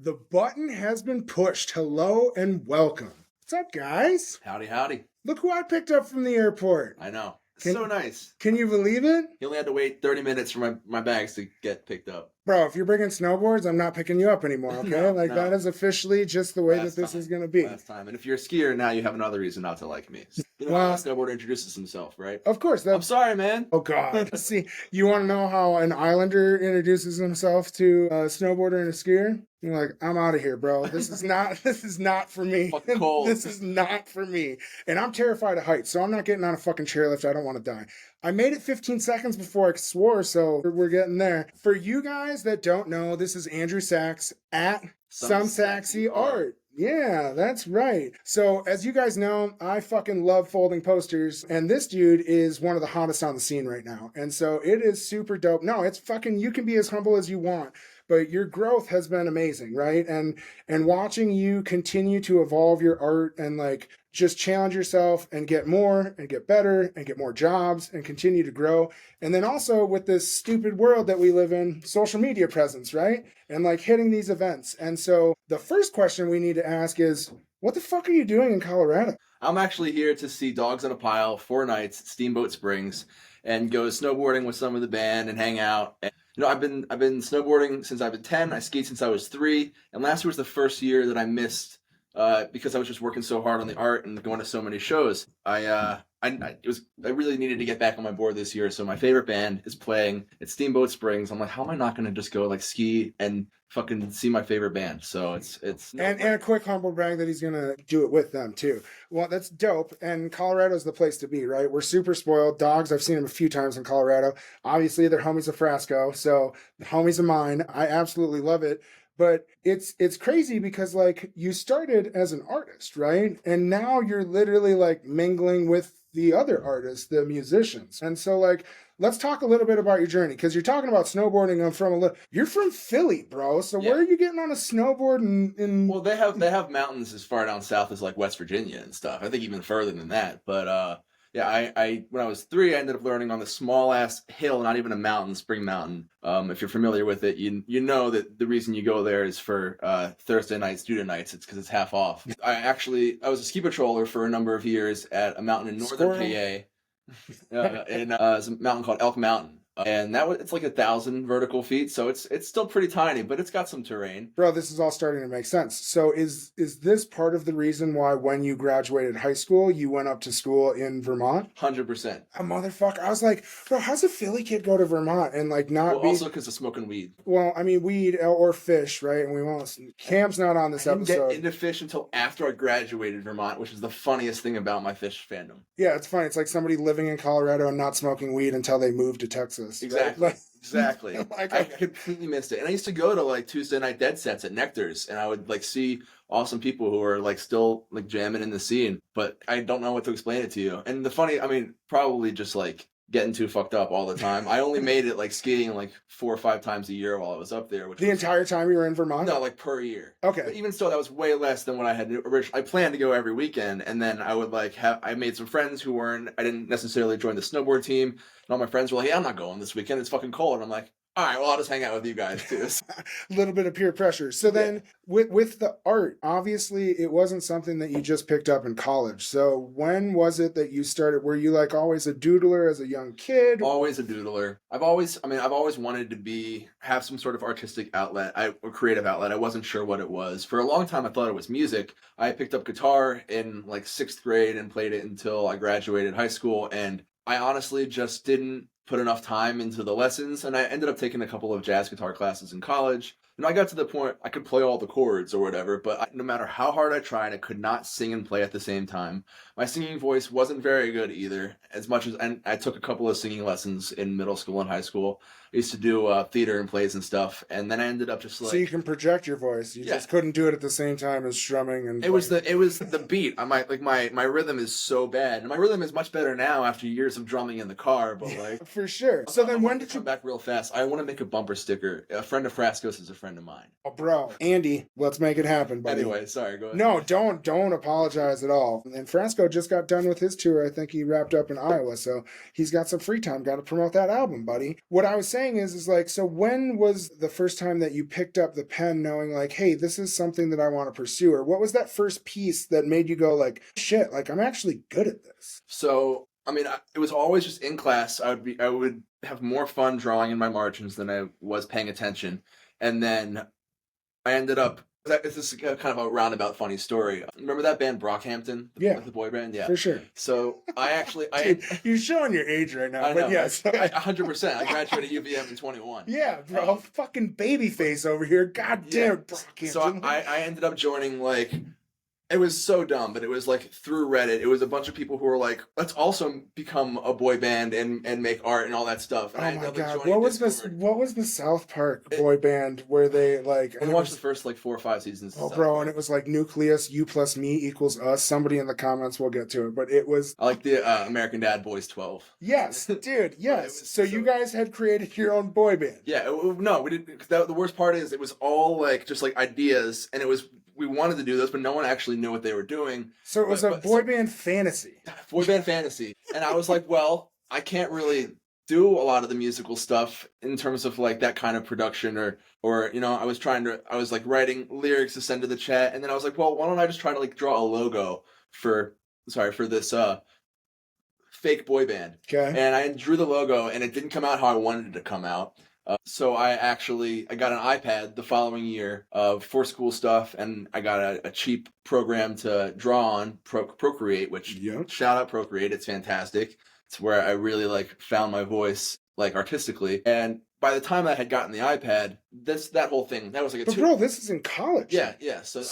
The button has been pushed. Hello and welcome. What's up, guys? Howdy, howdy. Look who I picked up from the airport. I know. Can- So nice. Can you believe it? He only had to wait 30 minutes for my bags to get picked up. Bro, if you're bringing snowboards, I'm not picking you up anymore, okay? No. That is officially just the way Last that this time. is going to be. Last time. And if you're a skier, now you have another reason not to like me. You know Well- how a snowboarder introduces himself, right? Of course. I'm sorry, man. Oh, God. See, you want to know how an islander introduces himself to a snowboarder and a skier? You're like, I'm out of here, bro. This is not for me. Fucking cold. This is not for me. And I'm terrified of heights, so I'm not getting on a fucking chairlift. I don't want to die. I made it 15 seconds before I swore, so we're getting there. For you guys that don't know, this is Andrew Sax at Some Saxy Art. Yeah, that's right. So, as you guys know, I fucking love folding posters, and this dude is one of the hottest on the scene right now. And so it is super dope. No, it's fucking, you can be as humble as you want, but your growth has been amazing, right? And watching you continue to evolve your art and like just challenge yourself and get more and get better and get more jobs and continue to grow. And then also with this stupid world that we live in, social media presence, right? And like hitting these events. And so the first question we need to ask is, what the fuck are you doing in Colorado? I'm actually here to see Dogs on a Pile 4 nights at Steamboat Springs and go snowboarding with some of the band and hang out. And, you know, I've been snowboarding since I've been 10. I skied since I was 3. And last year was the first year that I missed because I was just working so hard on the art and going to so many shows. I really needed to get back on my board this year. So my favorite band is playing at Steamboat Springs. I'm like, how am I not going to just go like ski and fucking see my favorite band? So it's and a quick humble brag that he's gonna do it with them too. Well, that's dope. And Colorado's the place to be, right? We're super spoiled. Dogs, I've seen them a few times in Colorado. Obviously, they're homies of Frasco, so the homies of mine. I absolutely love it. But it's crazy because like you started as an artist, right? And now you're literally like mingling with the other artists, the musicians. And so like, let's talk a little bit about your journey because you're talking about snowboarding. You're from Philly, bro. So Yeah. where are you getting on a snowboard in Well, they have mountains as far down south as like West Virginia and stuff. I think even further than that. But yeah, I when I was 3, I ended up learning on the small ass hill, not even a mountain, Spring Mountain. If you're familiar with it, you know that the reason you go there is for Thursday night student nights. It's because it's half off. I was a ski patroller for a number of years at a mountain in northern PA, in a mountain called Elk Mountain. And it's like 1,000 vertical feet, so it's still pretty tiny, but it's got some terrain. Bro, this is all starting to make sense. So is this part of the reason why when you graduated high school, you went up to school in Vermont? 100%. A motherfucker. I was like, bro, how's a Philly kid go to Vermont and like not be... Also because of smoking weed. Well, I mean, weed or fish, right? And we won't... Cam's not on this I didn't episode. get into Phish until after I graduated Vermont, which is the funniest thing about my Phish fandom. Yeah, it's funny. It's like somebody living in Colorado and not smoking weed until they moved to Texas. Exactly. Right? Exactly. Like, I completely missed it. And I used to go to like Tuesday night dead sets at Nectar's, and I would like see awesome people who are like still like jamming in the scene, but I don't know what to explain it to you. And the funny, I mean, probably just like getting too fucked up all the time. I only made it like skiing like 4 or 5 times a year while I was up there. The entire time you were in Vermont? No, like per year. Okay. But even still, that was way less than what I had originally. I planned to go every weekend, and then I would like I made some friends who I didn't necessarily join the snowboard team, and all my friends were like, hey, I'm not going this weekend. It's fucking cold. And I'm like, all right, well, I'll just hang out with you guys too. A little bit of peer pressure. So then with the art, obviously it wasn't something that you just picked up in college. So when was it that you started? Were you like always a doodler as a young kid? Always a doodler. I've always wanted to have some sort of artistic outlet, or creative outlet. I wasn't sure what it was. For a long time, I thought it was music. I picked up guitar in like 6th grade and played it until I graduated high school. And I honestly just didn't put enough time into the lessons, and I ended up taking a couple of jazz guitar classes in college. And I got to the point I could play all the chords or whatever, but no matter how hard I tried, I could not sing and play at the same time. My singing voice wasn't very good either, and I took a couple of singing lessons in middle school and high school. I used to do theater and plays and stuff, and then I ended up just like... So you can project your voice. You just couldn't do it at the same time as strumming and... It was the beat. My rhythm is so bad, and my rhythm is much better now after years of drumming in the car. But like for sure. So then when did you come back real fast? I want to make a bumper sticker. A friend of Frasco's is a friend of mine. Oh, bro, Andy, let's make it happen, buddy. Anyway, sorry. Go ahead. No, don't apologize at all. And Frasco just got done with his tour. I think he wrapped up in Iowa, so he's got some free time. Got to promote that album, buddy. What I was saying saying is like, so when was the first time that you picked up the pen knowing like, hey, this is something that I want to pursue? Or what was that first piece that made you go like, shit, like I'm actually good at this? So, I mean, it was always just in class. I would have more fun drawing in my margins than I was paying attention. And then I ended up, this is kind of a roundabout funny story. Remember that band Brockhampton? Yeah. The boy band? Yeah. For sure. So I actually, Dude, you're showing your age right now, I know, but yes. 100%. I graduated UVM in 21. Yeah, bro. Fucking baby face over here. God damn, Brockhampton. So I ended up joining like, it was so dumb, but it was like through Reddit. It was a bunch of people who were like, let's also become a boy band and make art and all that stuff. And oh I ended my up god, joining what was Discord. this? What was the South Park boy band where they like? I watched the first like 4 or 5 seasons. Oh, bro, and it was like nucleus, you plus me equals us. Somebody in the comments will get to it, but it was. I like the American Dad Boys 12. Yes, dude, yes. So you guys had created your own boy band. Yeah, no, we didn't. Cause the worst part is it was all like just like ideas, and it was. We wanted to do this, but no one actually knew what they were doing. So it was a boy band fantasy. Boy band fantasy. And I was like, well, I can't really do a lot of the musical stuff in terms of like that kind of production or you know, I was like writing lyrics to send to the chat, and then I was like, well, why don't I just try to like draw a logo for this fake boy band. Okay. And I drew the logo, and it didn't come out how I wanted it to come out. So I got an iPad the following year for school stuff, and I got a cheap program to draw on, Procreate, which shout out Procreate, it's fantastic. It's where I really like found my voice like artistically. And by the time I had gotten the iPad, that whole thing, that was like But bro, this is in college. Yeah. So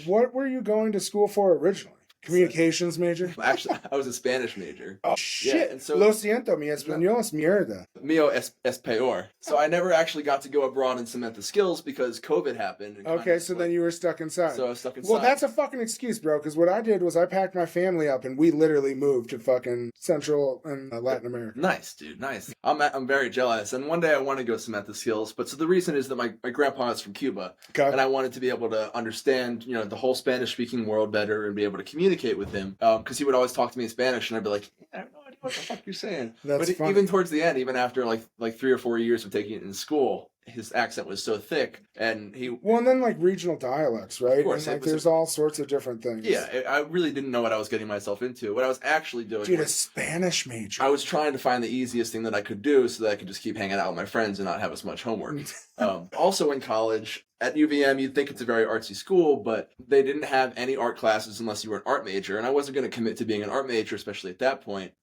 what were you going to school for originally? Communications major? Actually, I was a Spanish major. Oh, shit. Yeah, and so, lo siento, mi español es mierda. Mío es peor. So I never actually got to go abroad and cement the skills because COVID happened. And okay, so then you were stuck inside. So I was stuck inside. Well, that's a fucking excuse, bro, because what I did was I packed my family up and we literally moved to fucking Central and Latin America. Nice, dude, nice. I'm very jealous. And one day I want to go cement the skills. But so the reason is that my grandpa is from Cuba. Okay. And I wanted to be able to understand, you know, the whole Spanish-speaking world better and be able to communicate with him, because he would always talk to me in Spanish, and I'd be like, I have no idea what the fuck you're saying. But even towards the end, even after like 3 or 4 years of taking it in school, his accent was so thick, and and then like regional dialects, right? Of course, and like there's all sorts of different things. Yeah, I really didn't know what I was getting myself into. What I was actually doing, dude, a Spanish major. I was trying to find the easiest thing that I could do so that I could just keep hanging out with my friends and not have as much homework. Also in college, at UVM, you'd think it's a very artsy school, but they didn't have any art classes unless you were an art major, and I wasn't going to commit to being an art major, especially at that point.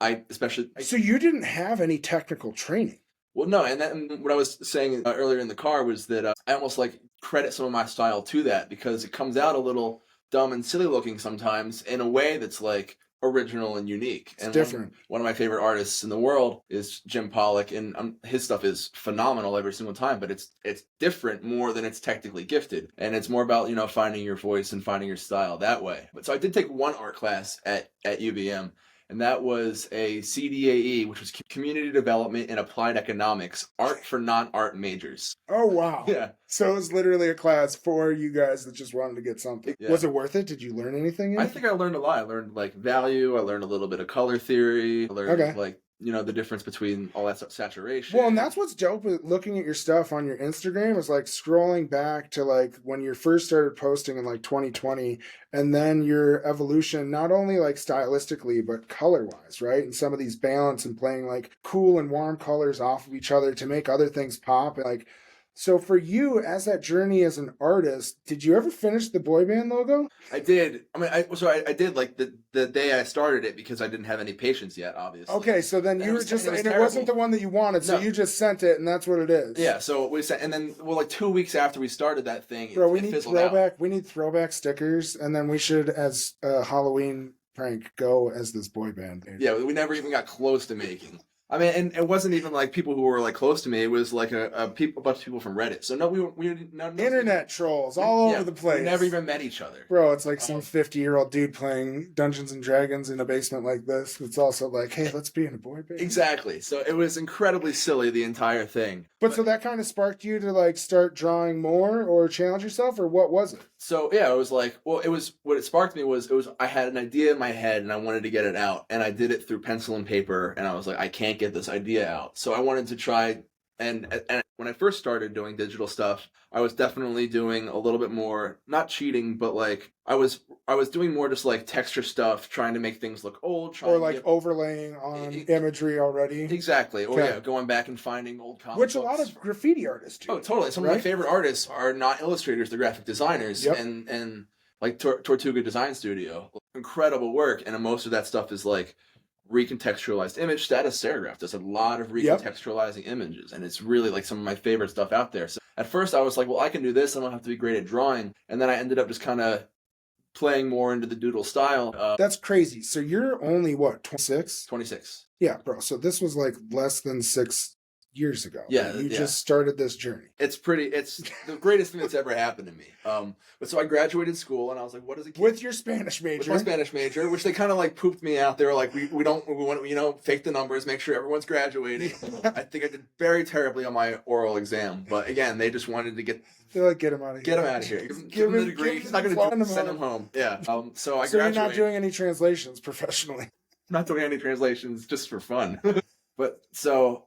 So you didn't have any technical training? Well, no, and then what I was saying earlier in the car was that I almost like credit some of my style to that, because it comes out a little dumb and silly looking sometimes in a way that's like original and unique. It's different. One of my favorite artists in the world is Jim Pollock, and his stuff is phenomenal every single time, but it's different more than it's technically gifted, and it's more about, you know, finding your voice and finding your style that way. But so I did take one art class at UVM, and that was a CDAE, which was Community Development and Applied Economics, Art for Non-Art Majors. Oh, wow. Yeah. So it was literally a class for you guys that just wanted to get something. Yeah. Was it worth it? Did you learn anything in it? I think I learned a lot. I learned, like, value. I learned a little bit of color theory. I learned, like, you know, the difference between all that stuff, saturation. Well, and that's what's dope with looking at your stuff on your Instagram is like scrolling back to like when you first started posting in like 2020, and then your evolution, not only like stylistically, but color wise, right? And some of these balance and playing like cool and warm colors off of each other to make other things pop. And like, so for you, as that journey as an artist, did you ever finish the boy band logo? I did. I mean, I did like the day I started it, because I didn't have any patience yet, obviously. Okay, so then you were just, and it wasn't the one that you wanted, so you just sent it, and that's what it is. Yeah, so we sent, and then, well, like 2 weeks after we started that thing, bro, we need throwback stickers, and then we should, as a Halloween prank, go as this boy band. Yeah, we never even got close to making. I mean, and it wasn't even like people who were like close to me. It was like a bunch of people from Reddit. So we internet trolls all over the place. We never even met each other, bro. It's like some 50-year-old dude playing Dungeons and Dragons in a basement like this. It's also like, hey, let's be in a boy band. Exactly. So it was incredibly silly, the entire thing. But so that kind of sparked you to like start drawing more or challenge yourself, or what was it? So yeah, it was like, well, it was, what it sparked me was I had an idea in my head and I wanted to get it out, and I did it through pencil and paper, and I was like, I can't get get this idea out. So I wanted to try, and when I first started doing digital stuff, I was definitely doing a little bit more, not cheating, but like I was doing more just like texture stuff, trying to make things look old, or like overlaying on imagery already. Exactly. Or yeah, going back and finding old comic Which books. a lot of graffiti artists do. Oh, totally. Some of my favorite artists are not illustrators, they're graphic designers. Yep. And like Tortuga Design Studio. Incredible work. And most of that stuff is like recontextualized image. Status Serigraph does a lot of recontextualizing images, and it's really like some of my favorite stuff out there. So at first I was like, well, I can do this, I don't have to be great at drawing. And then I ended up just kind of playing more into the doodle style. That's crazy. So you're only what, 26? 26. Yeah, bro. So this was like less than 6 years ago. Yeah, you just started this journey. It's the greatest thing that's ever happened to me. But so I graduated school, and I was like, what is it? With your Spanish major. With my Spanish major, which they kind of like pooped me out. They were like, we want, you know, fake the numbers, make sure everyone's graduating. I think I did very terribly on my oral exam, but again, they just wanted to they're like, get him out of here. Get him out of here. Give him the degree. He's not going to send him home. Yeah. So I graduated. You're not doing any translations professionally. I'm not doing any translations just for fun. But so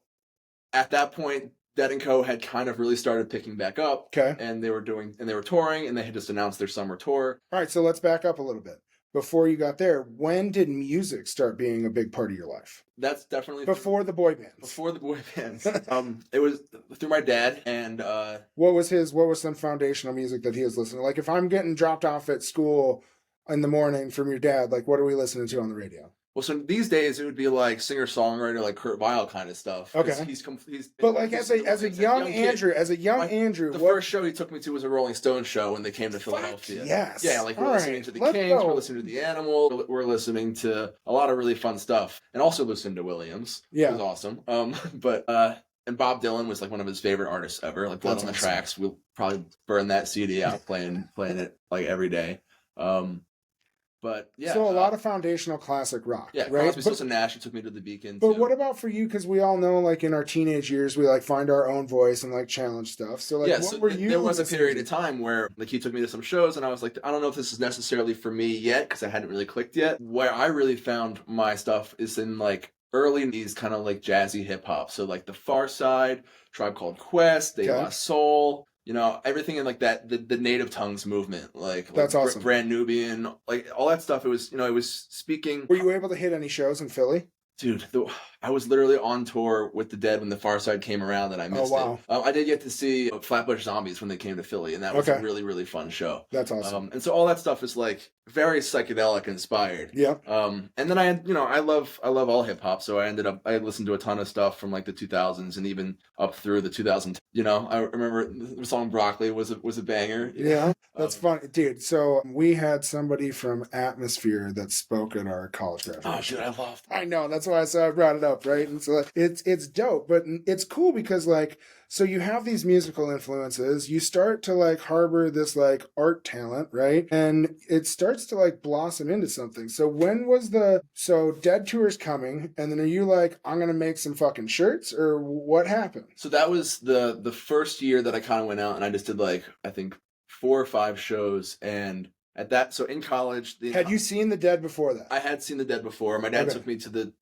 at that point, Dead & Co. had kind of really started picking back up. Okay. And they were touring, and they had just announced their summer tour. All right, so let's back up a little bit. Before you got there, when did music start being a big part of your life? That's definitely before the boy bands. Before the boy bands. It was through my dad, and what was some foundational music that he was listening to? Like if I'm getting dropped off at school in the morning from your dad, like what are we listening to on the radio? Well, so these days it would be like singer-songwriter, like Kurt Weill kind of stuff. Okay. He's but like as a young Andrew, the first show he took me to was a Rolling Stones show when they came to Philadelphia. Yes. Yeah, like we're listening to the Kings, we're listening to the Animal, we're listening to a lot of really fun stuff, and also listening to Williams. Yeah, it was awesome. And Bob Dylan was like one of his favorite artists ever. Like Blood on the Tracks, we'll probably burn that CD out playing it like every day. But yeah, so a lot of foundational classic rock. Yeah, right. Crosby, Stills and Nash took me to the Beacon. But what about for you? Because we all know, like in our teenage years, we like find our own voice and like challenge stuff. So like, what were you? There was a period of time where like he took me to some shows, and I was like, I don't know if this is necessarily for me yet because I hadn't really clicked yet. Where I really found my stuff is in like early these kind of like jazzy hip hop. So like the Far Side, Tribe Called Quest, De La Soul. You know, everything in like that, the native tongues movement, that's awesome. Brand Nubian, like all that stuff. It was speaking. Were you able to hit any shows in Philly? Dude, I was literally on tour with the Dead when the Far Side came around, and I missed it. I did get to see Flatbush Zombies when they came to Philly, and that was a really, really fun show. That's awesome. And so all that stuff is like very psychedelic inspired. Yeah. And then I love all hip hop, so I listened to a ton of stuff from like the 2000s and even up through the 2010s. You know, I remember the song Broccoli was a banger. Yeah, that's fun, dude. So we had somebody from Atmosphere that spoke at our college graduation. Oh, dude, I loved it. I know, that's why I brought it up, right? And so it's dope, but it's cool because like, so you have these musical influences, you start to like harbor this like art talent, right? And it starts to like blossom into something. So when was Dead Tour's coming, and then are you like, I'm gonna make some fucking shirts, or what happened? So that was the first year that I kind of went out and I just did like, I think 4 or 5 shows, and at that, so in college. Had you seen the Dead before that? I had seen the Dead before. My dad took me to the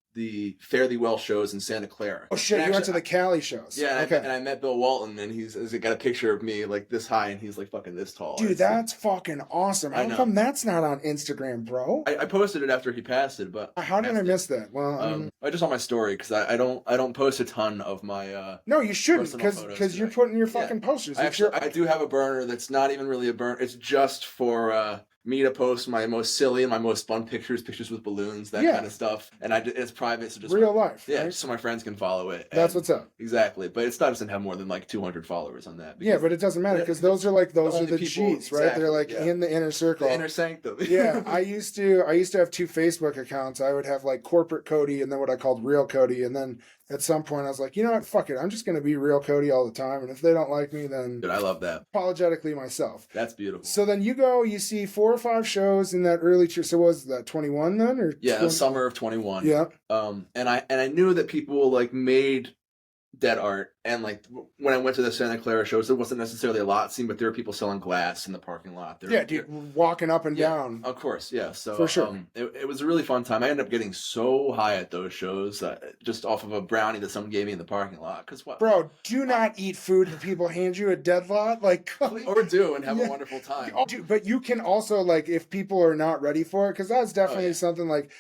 Fare Thee Well shows in Santa Clara. Oh shit, you went to the Cali shows. Yeah, and I met Bill Walton, and he's got a picture of me like this high, and he's like fucking this tall. Dude, that's fucking awesome. How come that's not on Instagram, bro? I posted it after he passed it, but how did I miss that? Well, I just on my story because I don't post a ton of my no, you shouldn't, because you're putting your fucking posters. I do have a burner that's not even really a burner. It's just for me to post my most silly and my most fun pictures with balloons, that kind of stuff. And it's private, so just real life. Yeah, right? so my friends can follow it. That's what's up. Exactly, but it doesn't have more than like 200 followers on that. Yeah, but it doesn't matter because those are the G's, right? Exactly, they're like in the inner circle, the inner sanctum. Yeah, I used to have 2 Facebook accounts. I would have like corporate Cody and then what I called real Cody, and then at some point I was like, you know what, fuck it, I'm just gonna be real Cody all the time, and if they don't like me, then dude, I love that. Apologetically myself. That's beautiful. So then you see 4 or 5 shows in that early year. So was that 21 then, or yeah, 20? Summer of 21. Yeah. And I knew that people like made dead art. And like when I went to the Santa Clara shows, there wasn't necessarily a lot scene, but there were people selling glass in the parking lot. Yeah, dude, walking up and down. Of course, yeah. So For sure. It was a really fun time. I ended up getting so high at those shows just off of a brownie that someone gave me in the parking lot. Because what? Bro, do not eat food that people hand you at Dead Lot. Like, or do and have a wonderful time. Dude, but you can also, like, if people are not ready for it, because that's definitely something like,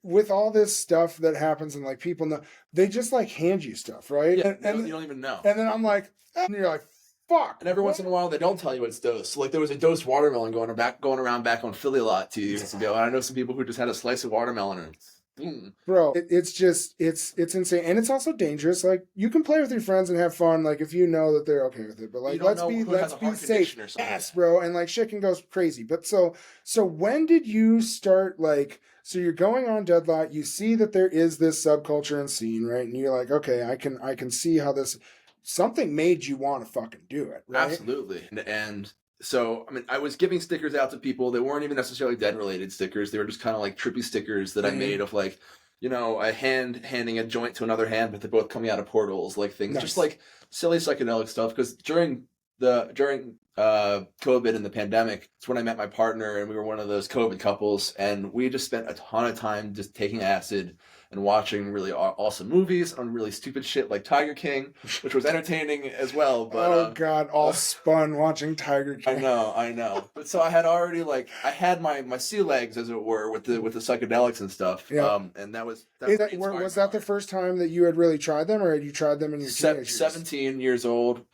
with all this stuff that happens and like people know, they just like hand you stuff, right? Yeah, and you don't even know. And then I'm like, and you're like, fuck. And every once in a while, they don't tell you it's dosed. So, like, there was a dosed watermelon going around back on Philly a lot 2 years ago. And I know some people who just had a slice of watermelon and boom. Bro, it's just, it's insane. And it's also dangerous. Like, you can play with your friends and have fun, like, if you know that they're okay with it. But, like, let's be safe. Yes, bro. And, like, shit can go crazy. But so when did you start, like, so you're going on Dead Lot, you see that there is this subculture and scene, right? And you're like, okay, I can see how this, something made you want to fucking do it, right? Absolutely. And so, I mean, I was giving stickers out to people. They weren't even necessarily dead-related stickers. They were just kind of like trippy stickers that I made of like, you know, a hand handing a joint to another hand, but they're both coming out of portals, like things. Nice. Just like silly psychedelic stuff. Because during COVID and the pandemic, it's when I met my partner, and we were one of those COVID couples, and we just spent a ton of time just taking acid and watching really awesome movies on really stupid shit like Tiger King, which was entertaining as well. But oh god, all spun watching Tiger King. I know. But so I had already I had my sea legs, as it were, with the psychedelics and stuff. Yeah. And that was that the first time that you had really tried them, or had you tried them in your teenage years? 17 years old.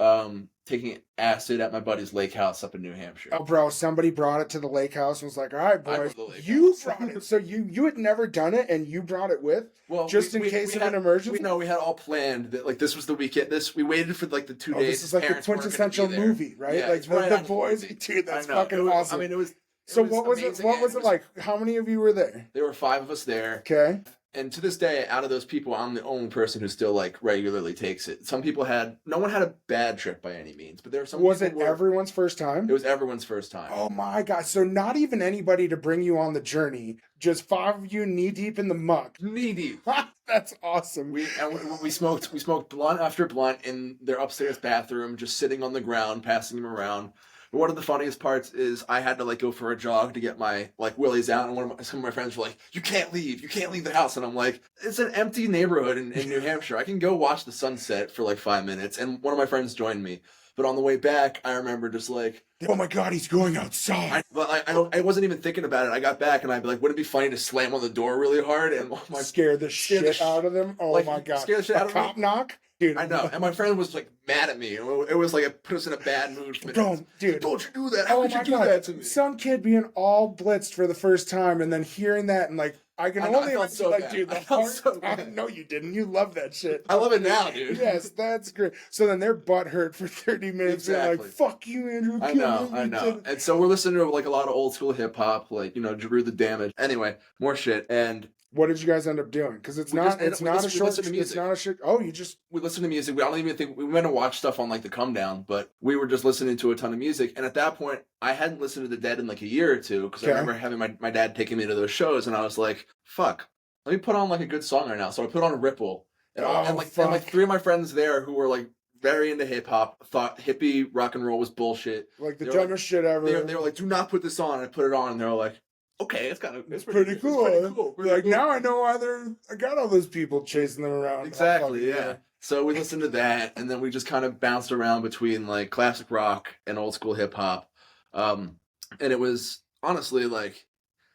Taking acid at my buddy's lake house up in New Hampshire. Oh, bro, somebody brought it to the lake house and was like, all right, boys, you brought it. So you had never done it, and you brought it with? Well, just in case of an emergency? We had all planned that, like, this was the weekend. We waited for, like, the 2 days. This is like the quintessential movie, right? Yeah, like, the boys, dude, that's fucking awesome. I mean, it was what was it like? How many of you were there? There were 5 of us there. Okay. And to this day, out of those people, I'm the only person who still like regularly takes it. No one had a bad trip by any means, but there are some. Was it everyone's first time? It was everyone's first time. Oh my god! So not even anybody to bring you on the journey. Just 5 of you knee deep in the muck. Knee deep. That's awesome. We smoked blunt after blunt in their upstairs bathroom, just sitting on the ground, passing them around. But one of the funniest parts is I had to like go for a jog to get my like willies out, and some of my friends were like, "You can't leave the house," and I'm like, "It's an empty neighborhood in New Hampshire. I can go watch the sunset for like 5 minutes." And one of my friends joined me, but on the way back, I remember just like, "Oh my god, he's going outside!" I wasn't even thinking about it. I got back and I'd be like, "Wouldn't it be funny to slam on the door really hard and scare the shit out of them?" Oh my god, scare the shit out of them. Cop knock. Dude, I know, and my friend was like mad at me. It was like it put us in a bad mood. Don't you do that? How would you do that to me? Some kid being all blitzed for the first time, and then hearing that, and like I only imagine, so like, dude, no, you didn't. You love that shit. I love it now, dude. Yes, that's great. So then they're butthurt for 30 minutes. Exactly. They're like, "Fuck you, Andrew." I know. And so we're listening to like a lot of old school hip hop, like, you know, Drew the Damage. Anyway, more shit. And what did you guys end up doing? Because it's not a short. Oh, we listened to music. I don't even think we went to watch stuff on like the come down, but we were just listening to a ton of music. And at that point, I hadn't listened to the Dead in like a year or two, because I remember having my dad taking me to those shows, and I was like, "Fuck, let me put on like a good song right now." So I put on Ripple, and like 3 of my friends there who were like very into hip hop thought hippie rock and roll was bullshit, like the dumbest shit ever. They were like, "Do not put this on." And I put it on, and they were like, "Okay, it's pretty cool. Like, now I know why I got all those people chasing them around." Exactly, yeah. So we listened to that, and then we just kind of bounced around between like classic rock and old school hip hop. And it was honestly like,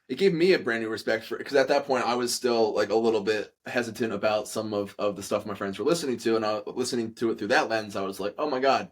it gave me a brand new respect for it, because at that point I was still like a little bit hesitant about some of the stuff my friends were listening to, and I was listening to it through that lens. I was like, "Oh my god,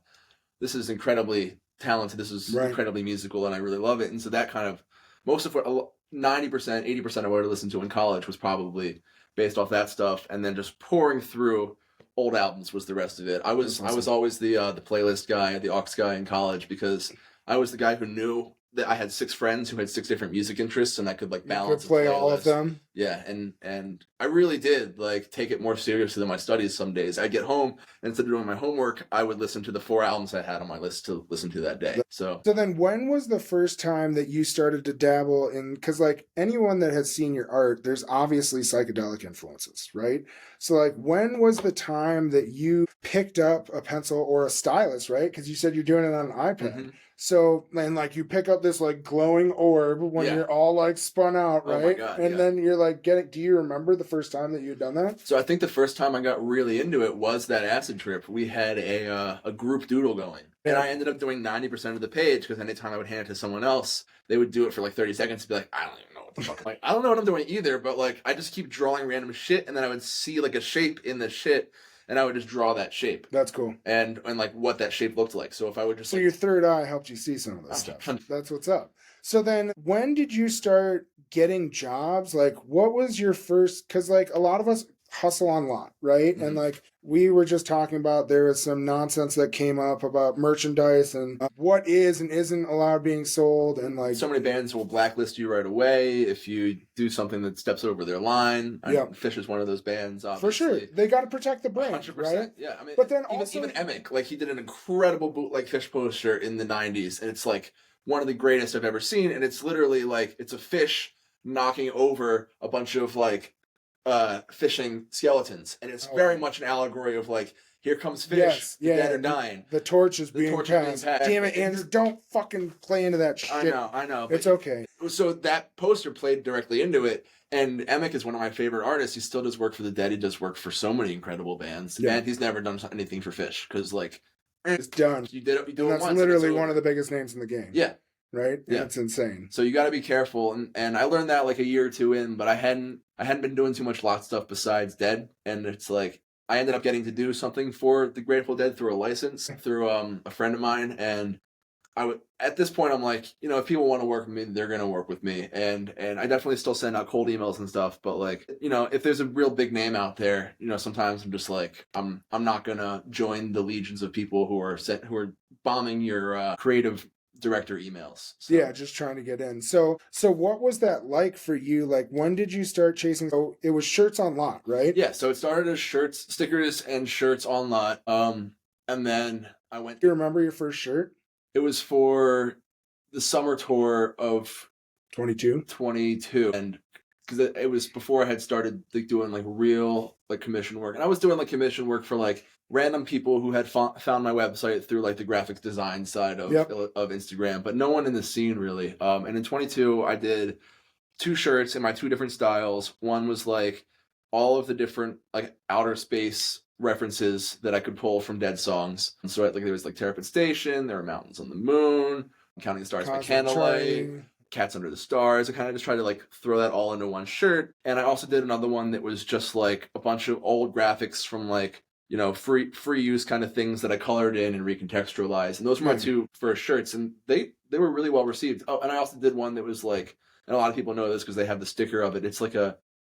this is incredibly talented. This is incredibly musical, and I really love it." And so that kind of, most of what 90%, 80% of what I listened to in college was probably based off that stuff, and then just pouring through old albums was the rest of it. I was always the playlist guy, the aux guy in college, because I was the guy who knew I had 6 friends who had 6 different music interests, and I could like You balance could play a all of playlist. them. Yeah, and I really did like take it more seriously than my studies some days. I'd get home, and instead of doing my homework, I would listen to the 4 albums I had on my list to listen to that day. So then when was the first time that you started to dabble in, because like anyone that has seen your art, there's obviously psychedelic influences, right? So like when was the time that you picked up a pencil or a stylus, right? Because you said you're doing it on an iPad. Mhm. So, and like you pick up this like glowing orb when Yeah. you're all like spun out, Oh my right? God, and yeah. then you're like do you remember the first time that you had done that? So I think the first time I got really into it was that acid trip. We had a group doodle going, and Yeah. I ended up doing 90% of the page because anytime I would hand it to someone else, they would do it for like 30 seconds and be like, I don't even know what the fuck. Like, I don't know what I'm doing either, but like I just keep drawing random shit, and then I would see like a shape in the shit, and I would just draw that shape That's cool. and like what that shape looked like. So if I would just So like, your third eye helped you see some of this stuff. That's what's up. So then when did you start getting jobs? Like what was your first, because like a lot of us hustle on lot, right? And like we were just talking about, there was some nonsense that came up about merchandise and what is and isn't allowed being sold, and like so many bands will blacklist you right away if you do something that steps over their line. Yeah. Phish is one of those bands, for sure obviously. they got to protect the brand, 100%, right? yeah. I mean, But then even Emick, like he did an incredible bootleg Phish poster in the 90s, and it's like one of the greatest I've ever seen. And it's literally like it's a fish knocking over a bunch of like fishing skeletons, and it's very much an allegory of like, here comes Phish, Yes, the yeah, dead are dying. The torch is being torch is being passed. passed. Damn it, Andrew, don't fucking play into that shit. I know. It's okay. So that poster played directly into it. And Emick is one of my favorite artists. He still does work for the Dead. He does work for so many incredible bands. Yeah. And he's never done anything for Phish because, like, It's done. You do And it that's once. literally one of the biggest names in the game. Yeah. Right? Yeah. And it's insane. So you got to be careful. And I learned that like a year or two in, but I hadn't been doing too much lot stuff besides Dead. And it's like, I ended up getting to do something for the Grateful Dead through a license through a friend of mine. And at this point, I'm like, you know, if people want to work with me, they're going to work with me. And I definitely still send out cold emails and stuff. But like, you know, if there's a real big name out there, you know, sometimes I'm just like, I'm not going to join the legions of people who are bombing your creative director emails. So. Yeah, just trying to get in. So what was that like for you? Like, when did you start chasing? Oh, it was shirts on lot, right? Yeah, so it started as stickers and shirts on lot. And then I went. Do you remember your first shirt? It was for the summer tour of 22, and because it was before I had started like doing like real like commission work, and I was doing like commission work for like random people who had found my website through like the graphic design side of Instagram, but no one in the scene really. And in 22, I did 2 shirts in my 2 different styles. One was like all of the different like outer space references that I could pull from Dead songs. And so like there was like Terrapin Station, there were Mountains on the Moon, Counting the Stars by Candlelight, Cats Under the Stars. I kind of just tried to like throw that all into one shirt. And I also did another one that was just like a bunch of old graphics from like, you know, free use kind of things that I colored in and recontextualized. And those were my 2 first shirts, and they were really well received. Oh, and I also did one that was like, and a lot of people know this because they have the sticker of it. It's like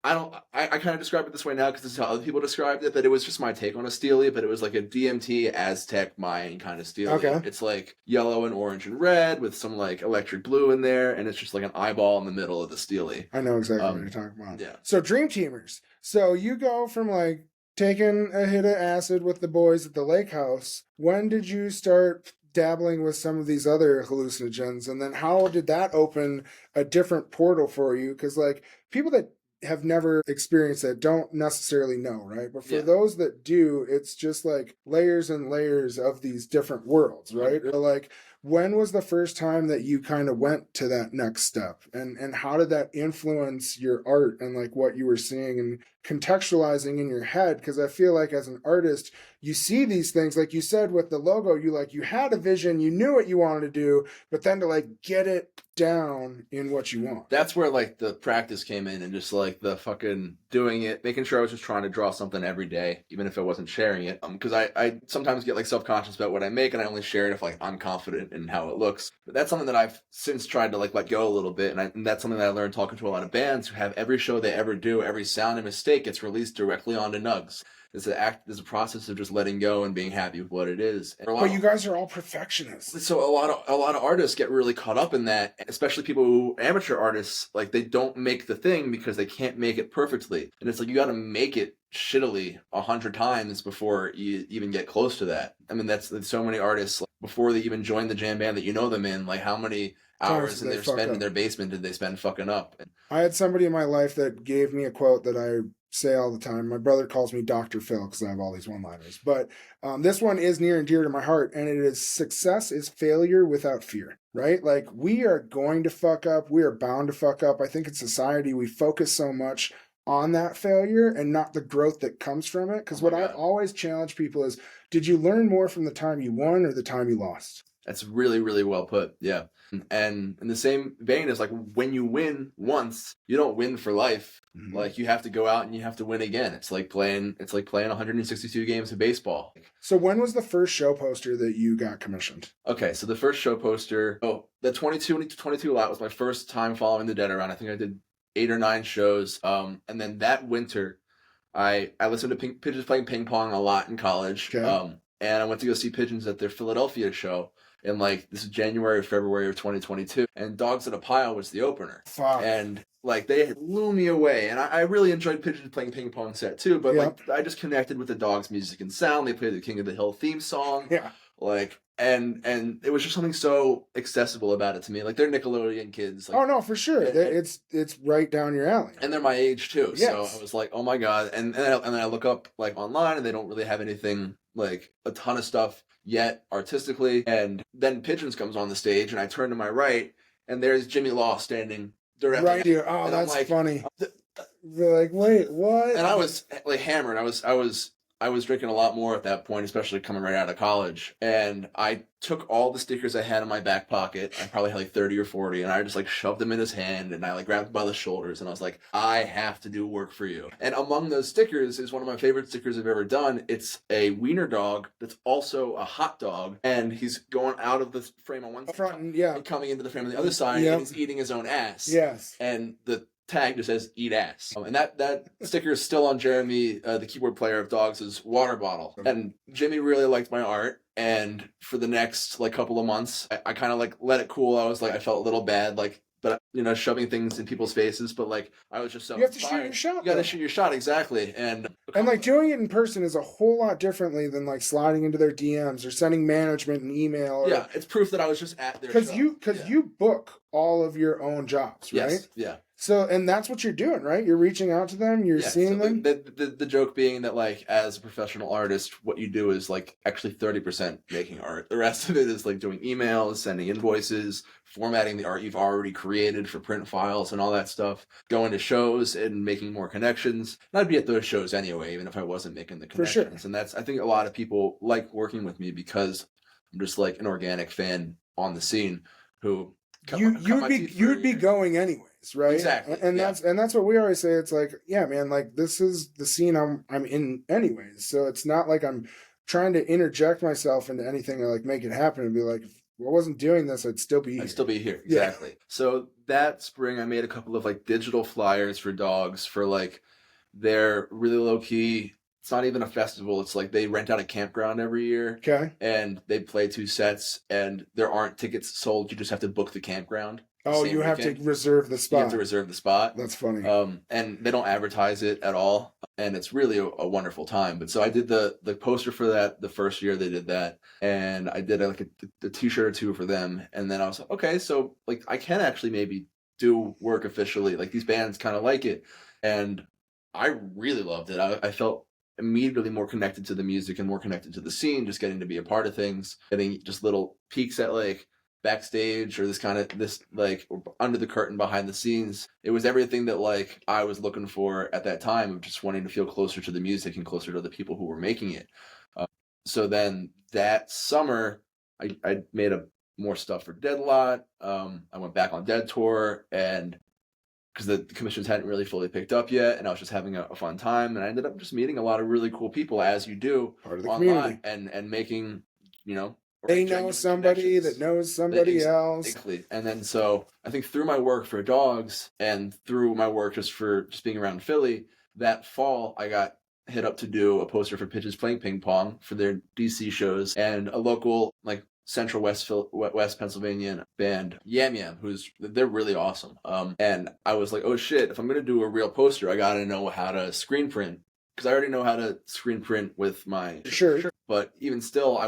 I kind of describe it this way now because this is how other people described it, that it was just my take on a Steely, but it was like a DMT Aztec Mayan kind of Steely. Okay. It's like yellow and orange and red with some like electric blue in there, and it's just like an eyeball in the middle of the Steely. I know exactly what you're talking about. Yeah. So Dream Teamers. So you go from like taking a hit of acid with the boys at the lake house. When did you start dabbling with some of these other hallucinogens? And then how did that open a different portal for you? Because like people that have never experienced that don't necessarily know, right? But for those that do, it's just like layers and layers of these different worlds, right? Or like, when was the first time that you kind of went to that next step, and how did that influence your art and like what you were seeing and contextualizing in your head? Because I feel like as an artist, you see these things, like you said with the logo, you had a vision, you knew what you wanted to do, but then to like get it down in what you want. That's where like the practice came in, and just like the fucking doing it, making sure I was just trying to draw something every day, even if I wasn't sharing it. Because I sometimes get like self-conscious about what I make, and I only share it if like I'm confident in how it looks. But that's something that I've since tried to like let go a little bit, and that's something that I learned talking to a lot of bands who have every show they ever do, every sound and mistake make gets released directly onto nugs. There's a process of just letting go and being happy with what it is. But you guys are all perfectionists. So a lot of artists get really caught up in that, especially people who amateur artists, like they don't make the thing because they can't make it perfectly. And it's like you got to make it shittily 100 times before you even get close to that. I mean, that's so many artists, like, before they even join the jam band that you know them in, like how many hours in their basement did they spend fucking up? I had somebody in my life that gave me a quote that I say all the time. My brother calls me Dr. Phil because I have all these one-liners. But this one is near and dear to my heart, and it is: success is failure without fear, right? Like, we are going to fuck up. We are bound to fuck up. I think in society, we focus so much on that failure and not the growth that comes from it. Because I always challenge people is, did you learn more from the time you won or the time you lost? That's really, really well put. Yeah. And in the same vein as like when you win once, you don't win for life. Mm-hmm. Like you have to go out and you have to win again. It's like playing 162 games of baseball. So when was the first show poster that you got commissioned? Okay, so the first show poster, the 22 lot was my first time following the Dead around. I think I did 8 or 9 shows. And then that winter, I listened to Pigeons playing ping pong a lot in college. Okay. And I went to go see Pigeons at their Philadelphia show. And like, this is January or February of 2022. And Dogs in a Pile was the opener. Fuck. And like, they blew me away. And I really enjoyed Pigeons playing ping pong set too. But like, I just connected with the Dogs' music and sound. They played the King of the Hill theme song. Yeah. Like, and it was just something so accessible about it to me. Like, they're Nickelodeon kids. Like, oh no, for sure. It's right down your alley. And they're my age too. Yes. So I was like, oh my God. And then I look up like online and they don't really have anything, like a ton of stuff yet artistically. And then Pigeons comes on the stage and I turn to my right and there's Jimmy Law standing directly right here. Oh, that's like, funny. You're like, wait, what? And I was like hammered. I was drinking a lot more at that point, especially coming right out of college. And I took all the stickers I had in my back pocket. I probably had like 30 or 40. And I just like shoved them in his hand. And I like grabbed him by the shoulders. And I was like, I have to do work for you. And among those stickers is one of my favorite stickers I've ever done. It's a wiener dog that's also a hot dog. And he's going out of the frame on one side. And coming into the frame on the other side. And he's eating his own ass. Yes. And the tag just says "eat ass," and that sticker is still on Jeremy, the keyboard player of Dogs' water bottle. And Jimmy really liked my art, and for the next like couple of months, I kind of like let it cool. I felt a little bad, like, but shoving things in people's faces. But like, I was just so you have inspired. To shoot your shot. You got to shoot your shot, exactly. And like doing it in person is a whole lot differently than like sliding into their DMs or sending management an email. Or, it's proof that I was just at their show. Because you book all of your own jobs, right? Yes. Yeah. So, and that's what you're doing, right? You're reaching out to them, you're seeing them. The joke being that, like, as a professional artist, what you do is, like, actually 30% making art. The rest of it is, like, doing emails, sending invoices, formatting the art you've already created for print files and all that stuff, going to shows and making more connections. And I'd be at those shows anyway, even if I wasn't making the connections. For sure. And I think a lot of people like working with me because I'm just, like, an organic fan on the scene who... You'd be going anyways, right? Exactly. And that's what we always say. It's like, yeah, man, like this is the scene I'm in anyways. So it's not like I'm trying to interject myself into anything or like make it happen and be like, if I wasn't doing this, I'd still be here. Exactly. Yeah. So that spring I made a couple of like digital flyers for Dogs for like their really low key. It's not even a festival. It's like they rent out a campground every year. Okay. And they play 2 sets and there aren't tickets sold. You just have to book the campground. Oh, you have to reserve the spot. You have to reserve the spot. That's funny. And they don't advertise it at all. And it's really a wonderful time. But so I did the poster for that the first year they did that. And I did like a t-shirt or 2 for them. And then I was like, okay, so like I can actually maybe do work officially. Like these bands kind of like it. And I really loved it. I felt immediately more connected to the music and more connected to the scene, just getting to be a part of things, getting just little peeks at like backstage or this like under the curtain behind the scenes. It was everything that like I was looking for at that time of just wanting to feel closer to the music and closer to the people who were making it. So then that summer I made more stuff for Dead Lot. I went back on Dead Tour and because the commissions hadn't really fully picked up yet, and I was just having a fun time, and I ended up just meeting a lot of really cool people, as you do, part of the community, and making, they know somebody that knows somebody else. Exactly. And then so I think through my work for Dogs and through my work just being around Philly, that fall, I got hit up to do a poster for Pitches Playing Ping Pong for their DC shows, and a local like Central West Pennsylvania band, Yam Yam, they're really awesome. And I was like, oh shit, if I'm gonna do a real poster, I gotta know how to screen print, because I already know how to screen print with my shirt. But even still,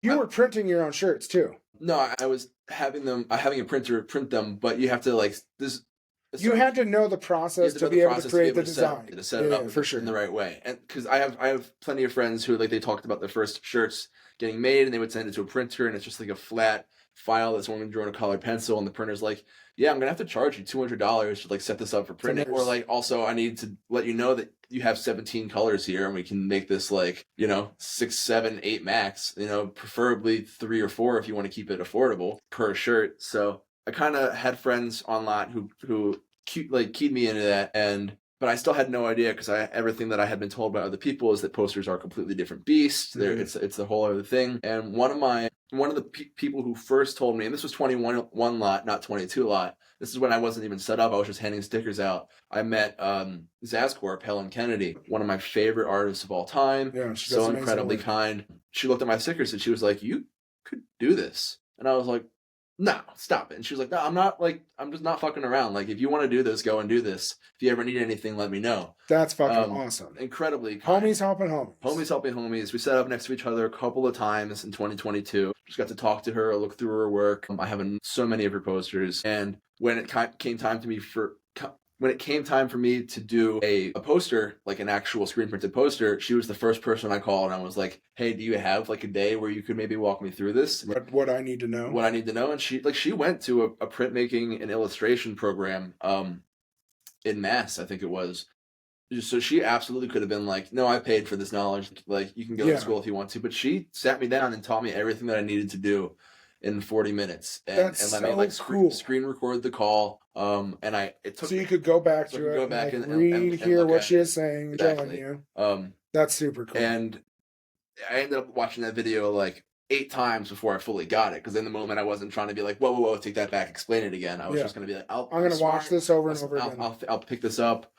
You were printing your own shirts too. No, I was having a printer print them, but you have to like this. You had to know the process to be able to create the design. To set it up for sure in the right way. And because I have plenty of friends who like they talked about their first shirts getting made and they would send it to a printer and it's just like a flat file that's only drawn a colored pencil and the printer's like, yeah, I'm gonna have to charge you $200 to like set this up for printing. Or like also I need to let you know that you have 17 colors here and we can make this like, 6, 7, 8 max, preferably 3 or 4 if you want to keep it affordable per shirt. So I kind of had friends online who keyed me into that, but I still had no idea because everything that I had been told by other people is that posters are a completely different beast. Mm-hmm. It's a whole other thing. And one of the people who first told me, and this was 21 lot, not 22 lot. This is when I wasn't even set up. I was just handing stickers out. I met Zazcorp, Helen Kennedy, one of my favorite artists of all time. Yeah, so incredibly kind. She looked at my stickers and she was like, "You could do this," and I was like, "No, stop it." And she was like, "No, I'm just not fucking around. Like, if you want to do this, go and do this. If you ever need anything, let me know." That's fucking awesome. Incredibly kind. Homies helping homies. Homies helping homies. We sat up next to each other a couple of times in 2022. Just got to talk to her, look through her work. I have so many of her posters. And when it came time for me to do a poster, like an actual screen printed poster, she was the first person I called and I was like, "Hey, do you have like a day where you could maybe walk me through this? What I need to know?" What I need to know. And she went to a printmaking and illustration program in Mass, I think it was. So she absolutely could have been like, "No, I paid for this knowledge. Like, you can go to school if you want to." But she sat me down and taught me everything that I needed to do in 40 minutes and let me like screen record the call. And it took so you could go back to it, and hear what she is saying, exactly. Telling you. That's super cool. And I ended up watching that video like 8 times before I fully got it, because in the moment I wasn't trying to be like, whoa, take that back, explain it again. I was just going to be like, I'm going to watch this over and over again. I'll pick this up.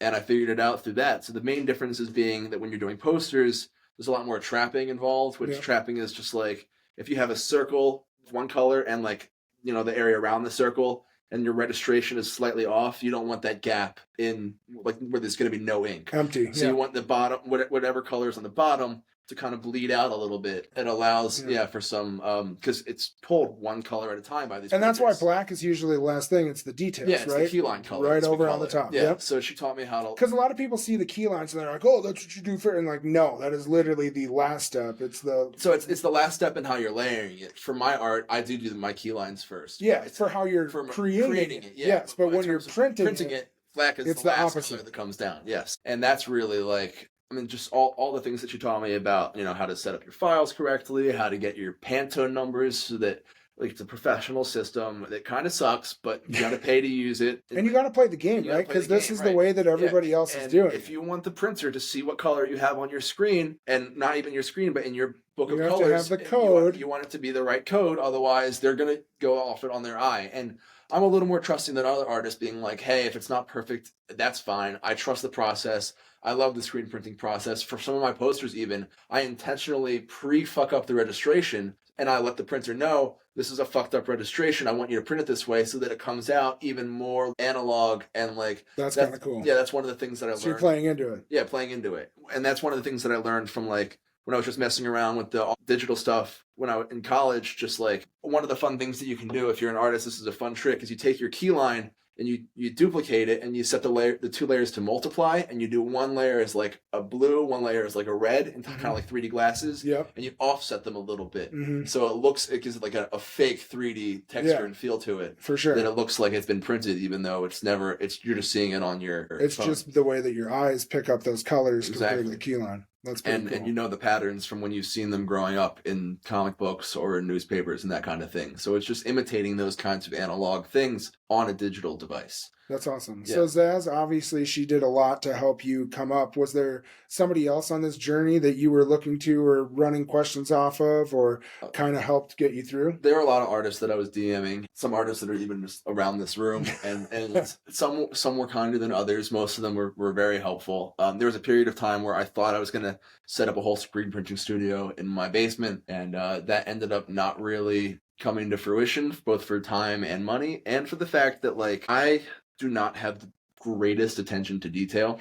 And I figured it out through that. So the main difference is being that when you're doing posters, there's a lot more trapping involved, which trapping is just like, if you have a circle of one color and like, the area around the circle and your registration is slightly off, you don't want that gap in like where there's going to be no ink. Empty. So you want the bottom, whatever color is on the bottom, to kind of bleed out a little bit. It allows, for some, because it's pulled one color at a time by these. And that's why black is usually the last thing. It's the details, it's right? The key line color. Right over on the top. Yeah. Yep. So she taught me how to. Because a lot of people see the key lines and they're like, "Oh, that's what you do for," and like, no, that is literally the last step. It's the last step in how you're layering it. For my art, I do my key lines first. Yeah, it's for how you're creating it. Yes, but when you're printing it, black is the last color that comes down. Yes, and that's really like. I mean, just all the things that you taught me about, how to set up your files correctly, how to get your Pantone numbers so that, like, it's a professional system that kind of sucks, but you got to pay to use it. And you got to play the game, right? Because this is the way that everybody else is doing. If you want the printer to see what color you have on your screen, and not even your screen, but in your book of colors, you have to have the code. You want it to be the right code, otherwise they're going to go off it on their eye. And I'm a little more trusting than other artists being like, hey, if it's not perfect, that's fine. I trust the process. I love the screen printing process. For some of my posters even, I intentionally pre-fuck up the registration and I let the printer know, this is a fucked up registration. I want you to print it this way so that it comes out even more analog and like... That's kind of cool. Yeah, that's one of the things that I learned. So you're playing into it. Yeah, playing into it. And that's one of the things that I learned from like, when I was just messing around with the digital stuff when I was in college, just like one of the fun things that you can do if you're an artist, this is a fun trick, is you take your key line and you duplicate it and you set the 2 layers to multiply, and you do one layer as like a blue, one layer as like a red, and kind of like 3D glasses. Yep. And you offset them a little bit. Mm-hmm. So it gives it like a fake 3D texture and feel to it. For sure. That it looks like it's been printed, even though you're just seeing it on your It's phone. Just the way that your eyes pick up those colors compared to the key line. That's pretty cool. And you know the patterns from when you've seen them growing up in comic books or in newspapers and that kind of thing. So it's just imitating those kinds of analog things. on a digital device. That's awesome. Yeah. So Zaz, obviously she did a lot to help you come up. Was there somebody else on this journey that you were looking to or running questions off of or kind of helped get you through? There are a lot of artists that I was DMing, some artists that are even just around this room, and some were kinder than others. Most of them were very helpful. There was a period of time where I thought I was going to set up a whole screen printing studio in my basement, and that ended up not really coming to fruition, both for time and money, and for the fact that like I do not have the greatest attention to detail.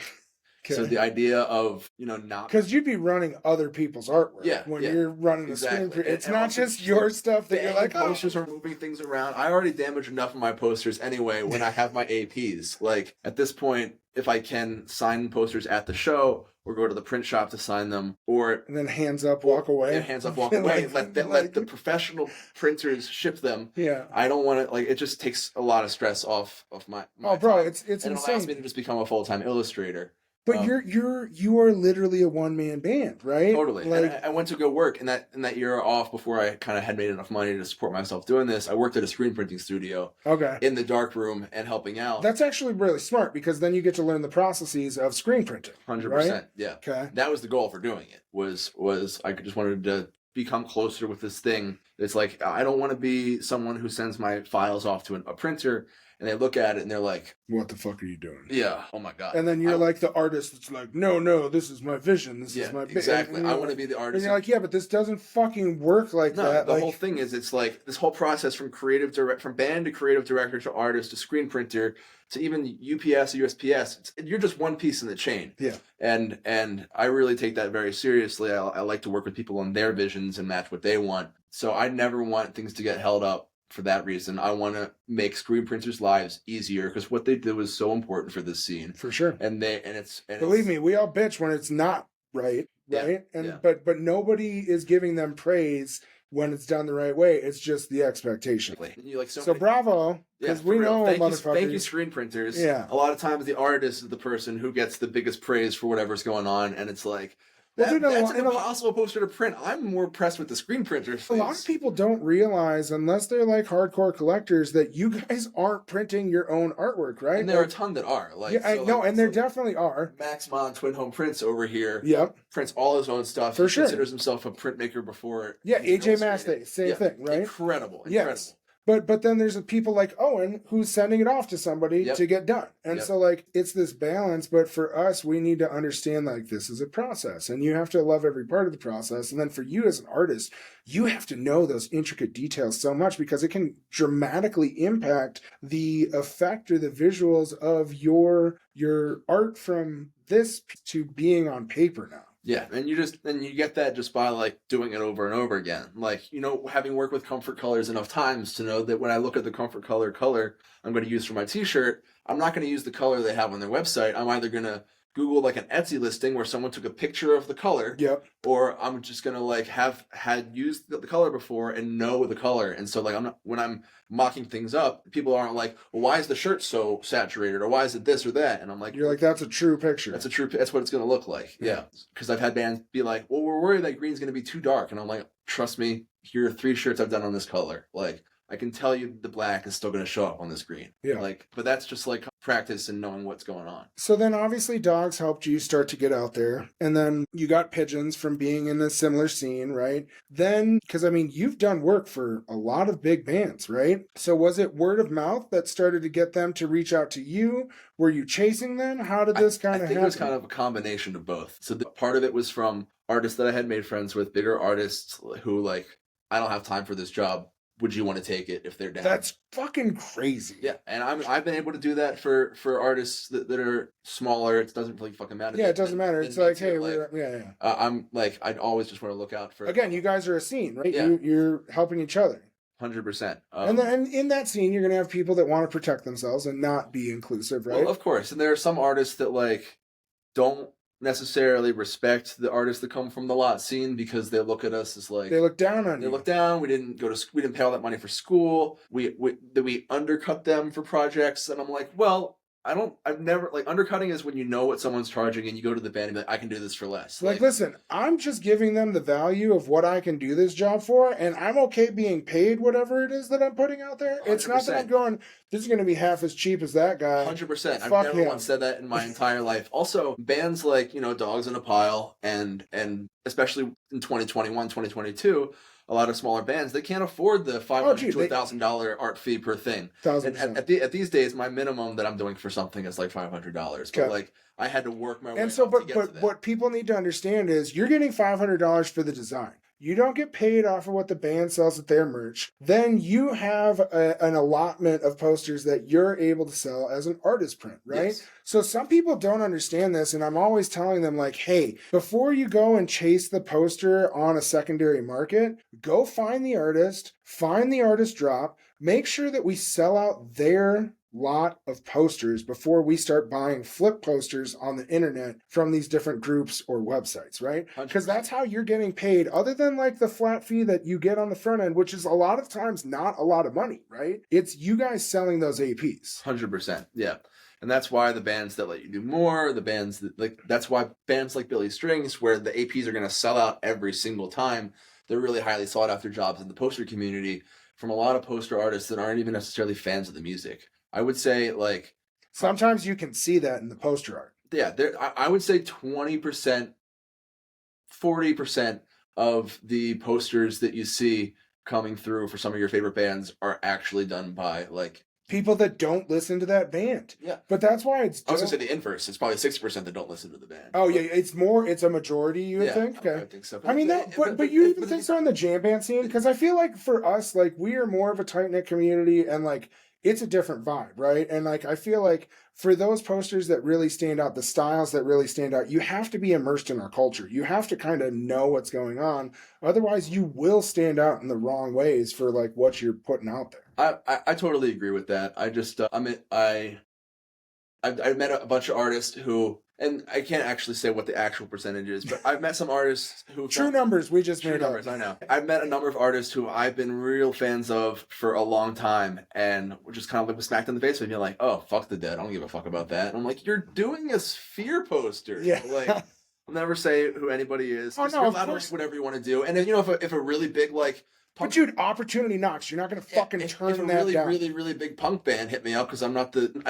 Okay. So the idea of, not... Because you'd be running other people's artwork when you're running exactly. a screen. It's not just your stuff that you're like, posters are moving things around. I already damage enough of my posters anyway when I have my APs. Like, at this point, if I can sign posters at the show or go to the print shop to sign them, or... And then hands up, walk away. Yeah, hands up, walk away. Let the professional printers ship them. Yeah. I don't want to... Like, it just takes a lot of stress off my oh, bro, time. it's and insane. It allows me to just become a full-time illustrator. But you are literally a one-man band, right? Totally. Like, and I went to go work in that year off before I kind of had made enough money to support myself doing this. I worked at a screen printing studio. Okay. In the dark room and helping out. That's actually really smart because then you get to learn the processes of screen printing. 100%. Right? Yeah. Okay. That was the goal for doing it. Was I just wanted to become closer with this thing. It's like I don't want to be someone who sends my files off to a printer. And they look at it and they're like, what the fuck are you doing? Yeah. Oh my God. And then you're like the artist that's like, no, this is my vision. This is my exactly. I want to be the artist. And you're like, yeah, but this doesn't fucking work like that. The whole thing is it's like this whole process from band to creative director to artist to screen printer to even UPS or USPS. You're just one piece in the chain. Yeah. And I really take that very seriously. I like to work with people on their visions and match what they want. So I never want things to get held up. For that reason, I want to make screen printers' lives easier because what they do is so important for this scene. For sure. Believe me, we all bitch when it's not right? Yeah, but nobody is giving them praise when it's done the right way. It's just the expectation. So bravo, because we know motherfuckers. Thank you, screen printers. Yeah. A lot of times the artist is the person who gets the biggest praise for whatever's going on, and it's like. That's an impossible poster to print. I'm more impressed with the screen printers. A lot of people don't realize, unless they're like hardcore collectors, that you guys aren't printing your own artwork, right? And there are a ton that are. There definitely are. Max Mon, Twin Home Prints over here. Yep. Prints all his own stuff. For sure. Considers himself a printmaker before. Yeah, AJ Mastay, same thing, right? Incredible. Yes. But then there's people like Owen who's sending it off to somebody to get done. And so like it's this balance, but for us, we need to understand like this is a process and you have to love every part of the process. And then for you as an artist, you have to know those intricate details so much because it can dramatically impact the effect or the visuals of your art from this to being on paper now. Yeah, and you get that just by like doing it over and over again. Like, having worked with Comfort Colors enough times to know that when I look at the Comfort color I'm going to use for my t-shirt, I'm not going to use the color they have on their website. I'm either going to Google like an Etsy listing where someone took a picture of the color. Yep. Or I'm just going to like have had used the color before and know the color. And so like when I'm mocking things up, people aren't like, well, why is the shirt so saturated or why is it this or that? And I'm like, you're like, that's a true picture. That's what it's going to look like. Yeah. Because I've had bands be like, well, we're worried that green's going to be too dark. And I'm like, trust me, here are 3 shirts I've done on this color. Like, I can tell you the black is still going to show up on the screen. Yeah. But that's just like practice and knowing what's going on. So then obviously dogs helped you start to get out there. And then you got pigeons from being in a similar scene, right? Then, because you've done work for a lot of big bands, right? So was it word of mouth that started to get them to reach out to you? Were you chasing them? How did this kind of happen? I think it was kind of a combination of both. So part of it was from artists that I had made friends with, bigger artists who like, I don't have time for this job. Would you want to take it if they're down? That's fucking crazy. Yeah, and I've been able to do that for artists that are smaller. It doesn't really fucking matter. Yeah, it doesn't matter. It's like, hey, I'm like, I'd always just want to look out for. Again, you guys are a scene, right? Yeah. You're helping each other. 100%. And then in that scene, you're gonna have people that want to protect themselves and not be inclusive, right? Well, of course, and there are some artists that like don't necessarily respect the artists that come from the lot scene because they look at us as like they look down on you. They look down. We didn't pay all that money for school. We undercut them for projects, and I'm like, well, I've never, like, undercutting is when you know what someone's charging and you go to the band and be like, I can do this for less. Like, listen, I'm just giving them the value of what I can do this job for, and I'm okay being paid whatever it is that I'm putting out there. It's not that I'm 100%. going, this is going to be half as cheap as that guy. 100%. I've Fuck never him. once said that in my entire life. Also, bands like, Dogs in a Pile and especially in 2021, 2022, a lot of smaller bands, they can't afford the $500 to $1,000 art fee per thing. And 1,000%. at these days, my minimum that I'm doing for something is like $500. But like, I had to work my way And so, up to get to that. what people need to understand is you're getting $500 for the design. You don't get paid off of what the band sells at their merch. Then you have an allotment of posters that you're able to sell as an artist print, right? Yes. So some people don't understand this, and I'm always telling them, like, hey, before you go and chase the poster on a secondary market, go find the artist drop, make sure that we sell out their lot of posters before we start buying flip posters on the internet from these different groups or websites, right? Because that's how you're getting paid, other than like the flat fee that you get on the front end, which is a lot of times not a lot of money, right? It's you guys selling those APs. 100%. Yeah. And that's why the bands that let you do more, that's why bands like Billy Strings, where the APs are going to sell out every single time, they're really highly sought after jobs in the poster community from a lot of poster artists that aren't even necessarily fans of the music. I would say, like, sometimes you can see that in the poster art. Yeah, I would say 20%, 40% of the posters that you see coming through for some of your favorite bands are actually done by, like, people that don't listen to that band. Yeah. But that's why it's... I was going to say the inverse. It's probably 60% that don't listen to the band. Oh, yeah. It's a majority, you would think? Okay. I think so. I mean, but you even think so in the jam band scene? Because I feel like for us, like, we are more of a tight-knit community, and, like, it's a different vibe, right? And, like, I feel like for those posters that really stand out, the styles that really stand out, you have to be immersed in our culture. You have to kind of know what's going on. Otherwise, you will stand out in the wrong ways for, like, what you're putting out there. I totally agree with that. I just I've met a bunch of artists who, and I can't actually say what the actual percentage is, but I've met some artists who... True numbers, we just made numbers, I know. I've met a number of artists who I've been real fans of for a long time, and just kind of like smacked in the face with me, like, oh, fuck the Dead, I don't give a fuck about that. And I'm like, you're doing a Sphere poster. Yeah. Like, I'll never say who anybody is. Oh, no, you're allowed to do whatever you want to do. And then, if a really big, like... But dude, opportunity knocks. You're not gonna fucking turn if a that really, down. really, really big punk band hit me up, because I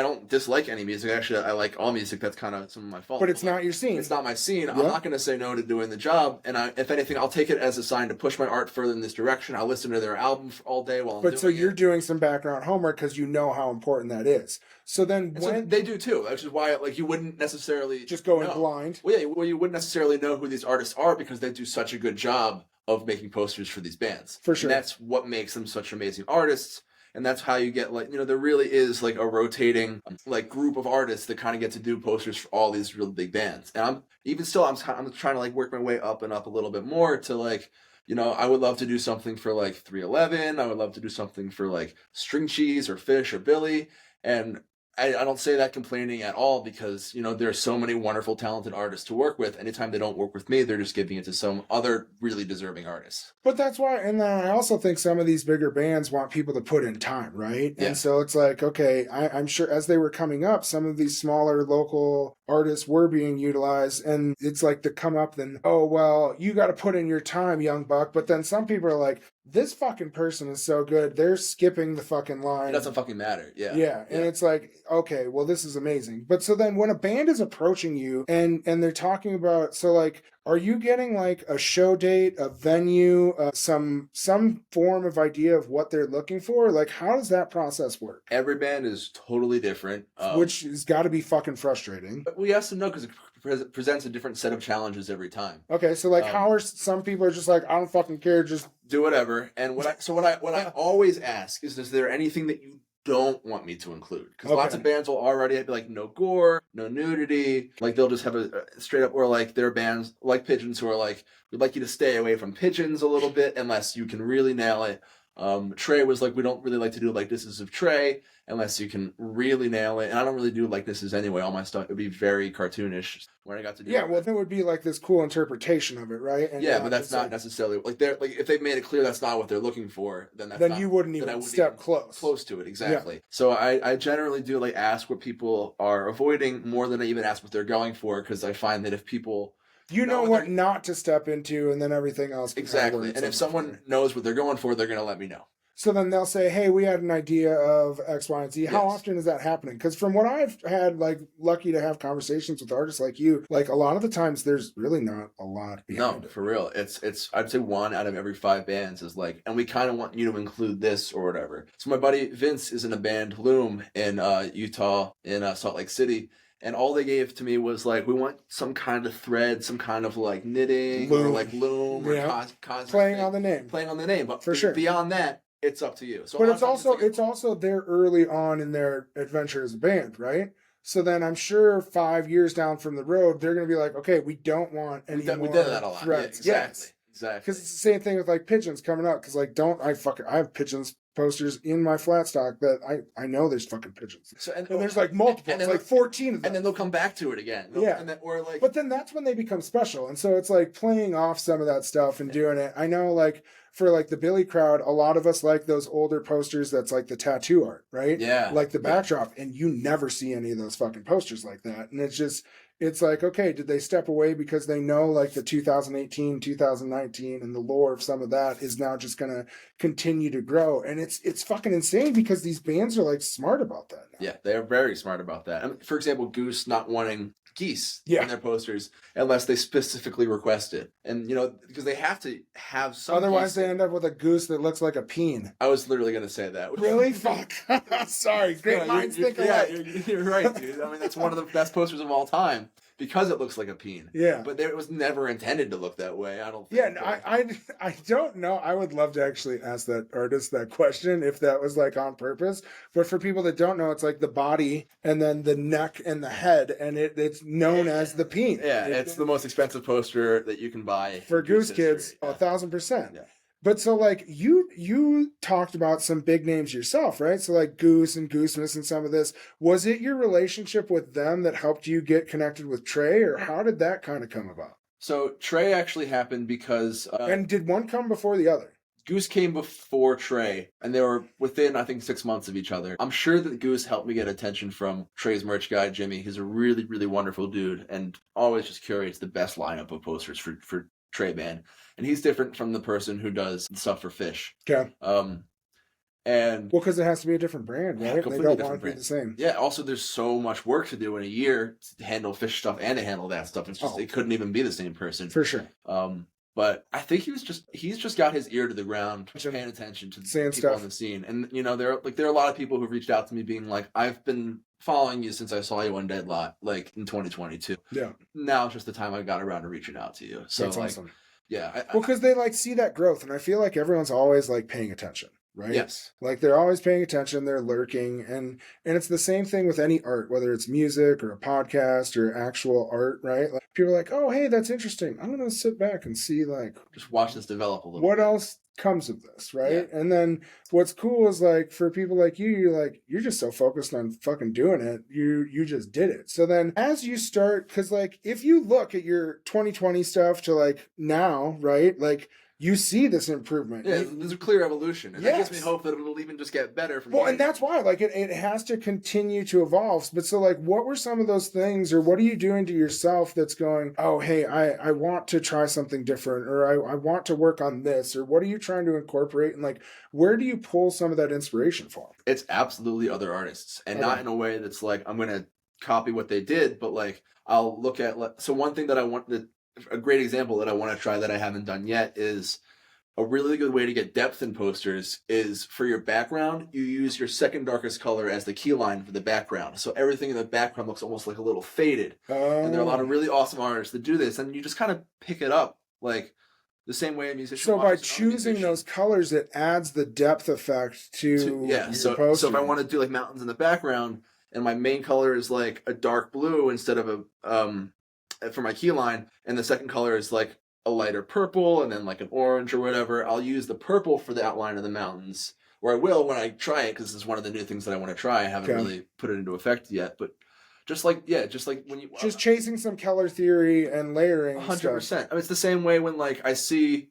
don't dislike any music. Actually, I like all music. That's kind of some of my fault. But it's not your scene. It's not my scene. I'm not gonna say no to doing the job. And if anything, I'll take it as a sign to push my art further in this direction. I'll listen to their album all day while I'm doing it. But so you're doing some background homework because you know how important that is. So then so they do too, which is why, like, you wouldn't necessarily just go in blind. Well, yeah, you wouldn't necessarily know who these artists are because they do such a good job of making posters for these bands. For sure. And that's what makes them such amazing artists. And that's how you get, like, there really is, like, a rotating, like, group of artists that kind of get to do posters for all these really big bands. And I'm trying to, like, work my way up and up a little bit more to, like, I would love to do something for, like, 311. I would love to do something for, like, String Cheese or Phish or Billy. And I don't say that complaining at all, because, there are so many wonderful, talented artists to work with. Anytime they don't work with me, they're just giving it to some other really deserving artists. But that's why, and then I also think some of these bigger bands want people to put in time, right? Yeah. And so it's like, okay, I'm sure as they were coming up, some of these smaller local artists were being utilized, and it's like to come up then, oh, well, you got to put in your time, young buck. But then some people are like, this fucking person is so good, they're skipping the fucking line. It doesn't fucking matter. Yeah. Yeah. And it's like, okay, well, this is amazing. But so then when a band is approaching you and they're talking about, so like, are you getting like a show date, a venue, some form of idea of what they're looking for? Like, how does that process work? Every band is totally different. Which has got to be fucking frustrating. But we ask them no, because it presents a different set of challenges every time. Okay, so like, how are some people are just like, I don't fucking care, just do whatever. And what I always ask is there anything that you don't want me to include? Because lots of bands will already be like, no gore, no nudity. Like, they'll just have a straight up, or like there are bands like Pigeons who are like, we'd like you to stay away from pigeons a little bit unless you can really nail it. Trey was like, we don't really like to do likenesses of Trey unless you can really nail it. And I don't really do likenesses anyway. All my stuff would be very cartoonish. When I got to do Yeah, well, it would be like this cool interpretation of it, right? And yeah, but that's not necessarily like they're like if they've made it clear that's not what they're looking for, then that's then not, you wouldn't even step close to it exactly. So I generally do like ask what people are avoiding more than I even ask what they're going for, because I find that if people know what not to step into, and then everything else can exactly, and if someone knows what they're going for, they're going to let me know. So then they'll say, hey, we had an idea of X, Y, and Z. How often is that happening? Because from what I've had, like, lucky to have conversations with artists like you, like, a lot of the times there's really not a lot behind it. For real. It's I'd say 1 out of every 5 bands is like, and we kind of want you to include this or whatever. So my buddy Vince is in a band, Loom, in Utah, in Salt Lake City. And all they gave to me was like, we want some kind of thread, some kind of like knitting or like loom or playing on the name. Playing on the name. But for sure. Beyond that, it's up to you. So but it's also they're early on in their adventure as a band, right? So then I'm sure 5 years down from the road, they're going to be like, okay, we don't want any more we did that a lot. threads. Yeah, exactly. Exactly. Because it's the same thing with like pigeons coming up. Because like, I have pigeons posters in my flat stock that I know there's fucking pigeons. So, and there's like multiple, it's like 14 of them. And then they'll come back to it again. But then that's when they become special. And so it's like playing off some of that stuff and doing it. I know like for like the Billy crowd, a lot of us like those older posters that's like the tattoo art, right? Yeah. Like the backdrop. And you never see any of those fucking posters like that. And it's like, okay, did they step away because they know like the 2018, 2019 and the lore of some of that is now just going to continue to grow. And it's fucking insane because these bands are like smart about that now. Yeah, they're very smart about that. I mean, for example, Goose not wanting geese in their posters unless they specifically request it. And, because they have to have some otherwise geese. They end up with a goose that looks like a peen. I was literally going to say that. Really? Fuck. Sorry. Great minds think alike. Yeah, you're right, dude. I mean, that's one of the best posters of all time because it looks like a peen. Yeah. But it was never intended to look that way, I don't think. Yeah, I don't know. I would love to actually ask that artist that question if that was like on purpose. But for people that don't know, it's like the body and then the neck and the head, and it's known as the peen. Yeah, it's the most expensive poster that you can buy. For Goose Kids, 1,000%. Yeah. But so like you talked about some big names yourself, right? So like Goose and Gooseness and some of this. Was it your relationship with them that helped you get connected with Trey, or how did that kind of come about? So Trey actually happened because... and did one come before the other? Goose came before Trey, and they were within, I think, 6 months of each other. I'm sure that Goose helped me get attention from Trey's merch guy, Jimmy. He's a really, really wonderful dude, and always just curates the best lineup of posters for Trey Band. And he's different from the person who does stuff for Phish. Okay. And well, because it has to be a different brand, right? Completely they don't different want to brand. be the same. Yeah. Also, there's so much work to do in a year to handle Phish stuff and to handle that stuff. It's just it couldn't even be the same person for sure. But I think he's just got his ear to the ground, paying attention to the people on the scene. And there are a lot of people who reached out to me being like, I've been following you since I saw you on Dead Lot, like in 2022. Yeah. Now it's just the time I got around to reaching out to you. So that's awesome. Yeah. Well, because they like see that growth, and I feel like everyone's always like paying attention. Right? Yes. Like they're always paying attention, they're lurking, and it's the same thing with any art, whether it's music or a podcast or actual art, right? Like people are like, oh, hey, that's interesting. I'm going to sit back and see like... just watch this develop a little what else comes of this, right? Yeah. And then what's cool is like for people like you're just so focused on fucking doing it, you just did it. So then as you start, because like if you look at your 2020 stuff to like now, right? Like you see this improvement. Yeah, there's a clear evolution. And that gives me hope that it'll even just get better from here. And that's why, like, it has to continue to evolve. But so, like, what were some of those things, or what are you doing to yourself that's going, oh, hey, I want to try something different, or I want to work on this, or what are you trying to incorporate? And, like, where do you pull some of that inspiration from? It's absolutely other artists. And not in a way that's like, I'm going to copy what they did, but, like, I'll look at... So one thing that I want... a great example that I want to try that I haven't done yet is a really good way to get depth in posters is for your background, you use your second darkest color as the key line for the background. So everything in the background looks almost like a little faded. And there are a lot of really awesome artists that do this, and you just kind of pick it up like the same way a musician. So by choosing those colors, it adds the depth effect to your poster. So if I want to do like mountains in the background and my main color is like a dark blue instead of a for my key line, and the second color is like a lighter purple and then like an orange or whatever, I'll use the purple for the outline of the mountains. Or I will when I try it, because this is one of the new things that I want to try. I haven't really put it into effect yet, but just like when you just chasing some color theory and layering 100%. I mean, it's the same way when like I see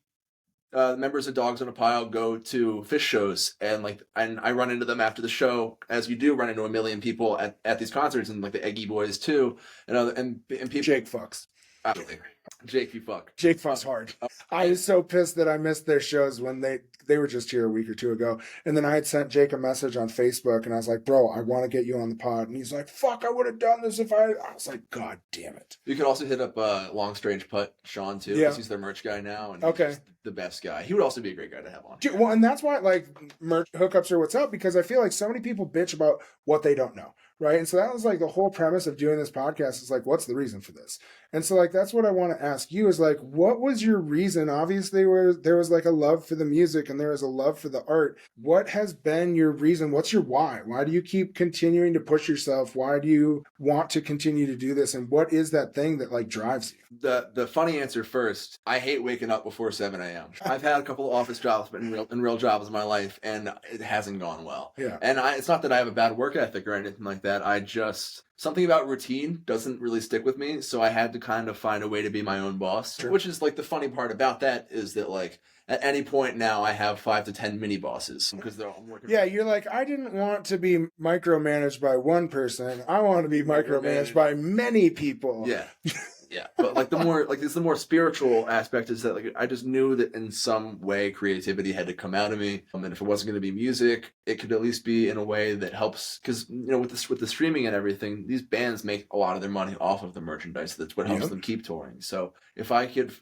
members of Dogs on a Pile go to Phish shows, and I run into them after the show, as you do run into a million people at these concerts, and like the Eggy Boys too, and people. Jake fucks. Absolutely. Jake, you fuck. Jake fucks hard. I was so pissed that I missed their shows when they were just here a week or two ago. And then I had sent Jake a message on Facebook, and I was like, bro, I want to get you on the pod. And he's like, fuck, I would have done this if I was like, God damn it. You could also hit up Long Strange Putt, Sean, too, because he's their merch guy now. And he's the best guy. He would also be a great guy to have on. Dude, well, and that's why, like, merch hookups are what's up, because I feel like so many people bitch about what they don't know. Right. And so that was like the whole premise of doing this podcast is like, what's the reason for this? And so like, that's what I want to ask you is like, what was your reason? Obviously, there was like a love for the music and there was a love for the art. What has been your reason? What's your why? Why do you keep continuing to push yourself? Why do you want to continue to do this? And what is that thing that like drives you? The funny answer first, I hate waking up before 7 a.m. I've had a couple of office jobs, but in real jobs in my life, and it hasn't gone well. Yeah. And it's not that I have a bad work ethic or anything like that. I just, something about routine doesn't really stick with me. So I had to kind of find a way to be my own boss, Sure. Which is like the funny part about that is that like at any point now I have 5 to 10 mini bosses because they're all working. Yeah, you're like, I didn't want to be micromanaged by one person. I want to be micromanaged by many people. Yeah. Yeah, but like the more spiritual aspect is that like I just knew that in some way creativity had to come out of me, and if it wasn't going to be music, it could at least be in a way that helps, because with the streaming and everything, these bands make a lot of their money off of the merchandise. That's what helps them keep touring. So if I could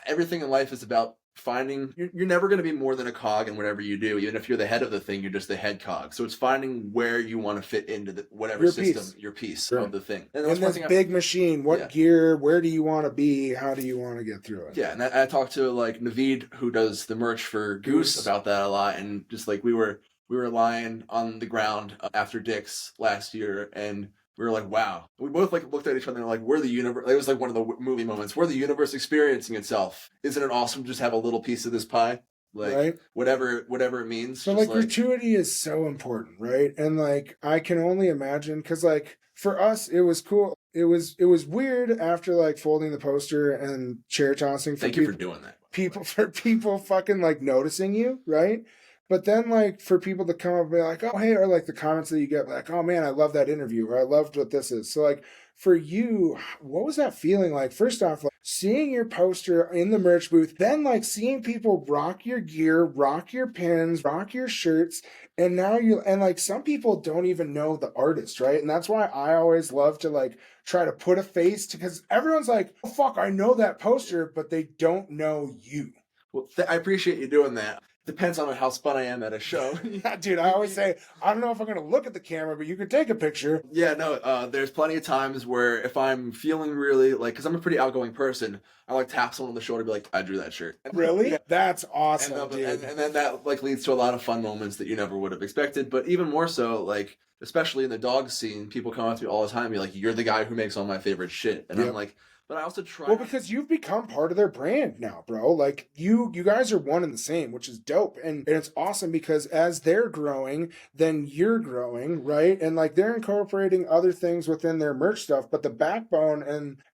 everything in life is about finding, you're never going to be more than a cog in whatever you do. Even if you're the head of the thing, you're just the head cog. So it's finding where you want to fit into whatever your system, piece. your piece Sure. of the thing. And this big machine, what gear, where do you want to be? How do you want to get through it? Yeah, and I talked to like Naveed, who does the merch for Goose, about that a lot. And just like we were lying on the ground after Dick's last year, and we were like, wow. We both like looked at each other and like, we're the universe. It was like one of the movie moments. We're the universe experiencing itself. Isn't it awesome to just have a little piece of this pie? Like, right? whatever it means. So like gratuity is so important, right? And like, I can only imagine, because like for us, it was cool. It was weird after like folding the poster and chair tossing. Thank you for doing that. People fucking like noticing you, right? But then, like, for people to come up and be like, oh, hey, or like the comments that you get, like, oh, man, I love that interview, or I loved what this is. So, like, for you, what was that feeling like? First off, like, seeing your poster in the merch booth, then, like, seeing people rock your gear, rock your pins, rock your shirts, and now like, some people don't even know the artist, right? And that's why I always love to, like, try to put a face to, because everyone's like, oh, fuck, I know that poster, but they don't know you. Well, I appreciate you doing that. Depends on how spun I am at a show. Yeah, dude, I always say, I don't know if I'm going to look at the camera, but you could take a picture. Yeah, no, there's plenty of times where if I'm feeling really, like, because I'm a pretty outgoing person, I like tap someone on the shoulder and be like, I drew that shirt. Really? Yeah. That's awesome, dude. And then that, like, leads to a lot of fun moments that you never would have expected. But even more so, like, especially in the dog scene, people come up to me all the time and be like, you're the guy who makes all my favorite shit. And I'm like, but I also try. Well, because you've become part of their brand now, bro. Like you guys are one and the same, which is dope. And it's awesome because as they're growing, then you're growing, right? And like they're incorporating other things within their merch stuff, but the backbone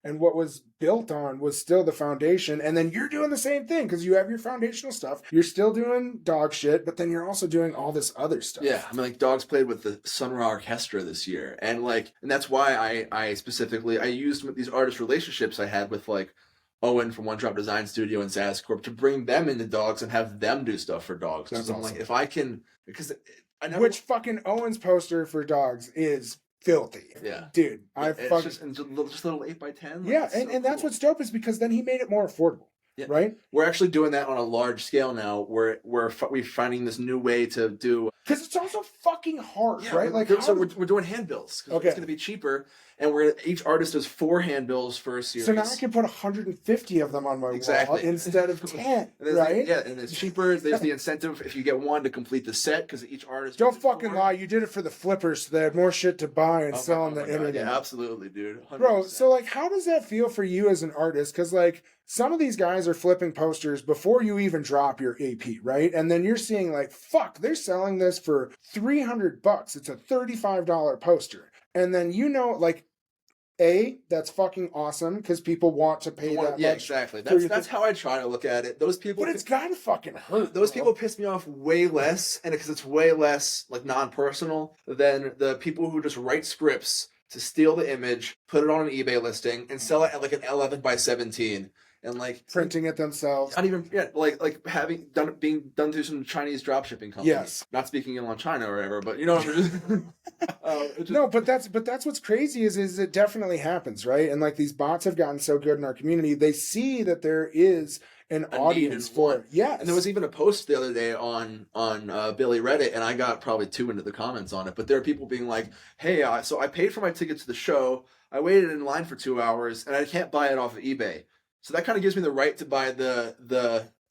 and what was built on was still the foundation. And then you're doing the same thing because you have your foundational stuff. You're still doing dog shit, but then you're also doing all this other stuff. Yeah, I mean, like Dogs played with the Sun Ra Orchestra this year, and that's why I specifically used these artist relationships I had with like Owen from One Drop Design Studio and Zaz Corp to bring them into Dogs and have them do stuff for Dogs. That's awesome. Like, if I can, because I never. Which fucking Owen's poster for Dogs is filthy. Yeah, dude, it's just little 8x10. Yeah, and that's what's dope is because then he made it more affordable. Yeah. right? We're actually doing that on a large scale now. We're finding this new way to do. Because it's also fucking hard, right? Like, we're doing handbills because it's going to be cheaper, and each artist does 4 handbills for a series. So now I can put 150 of them on my wall instead of 10, right? And it's cheaper. There's the incentive if you get one to complete the set because each artist. Don't fucking lie. You did it for the flippers, so they had more shit to buy and sell on the internet. Yeah, absolutely, dude. 100%. Bro, so like, how does that feel for you as an artist? Because like, some of these guys are flipping posters before you even drop your AP, right? And then you're seeing like, fuck, they're selling this for $300. It's a $35 poster. And then like, that's fucking awesome because people want to pay that much. Yeah, exactly. That's how I try to look at it. Those people, but it's gotta fucking hurt. Those people piss me off way less, and because it's way less like non-personal than the people who just write scripts to steal the image, put it on an eBay listing, and sell it at like an 11 by 17. And like printing it themselves, not even like being done through some Chinese dropshipping company. Yes, not speaking ill on China or whatever, but you know, no, but that's what's crazy is it definitely happens, right? And like these bots have gotten so good in our community, they see that there is an audience for it. Yes, and there was even a post the other day on Billy Reddit, and I got probably 2 into the comments on it, but there are people being like, "Hey, so I paid for my ticket to the show, I waited in line for 2 hours, and I can't buy it off of eBay." So that kind of gives me the right to buy the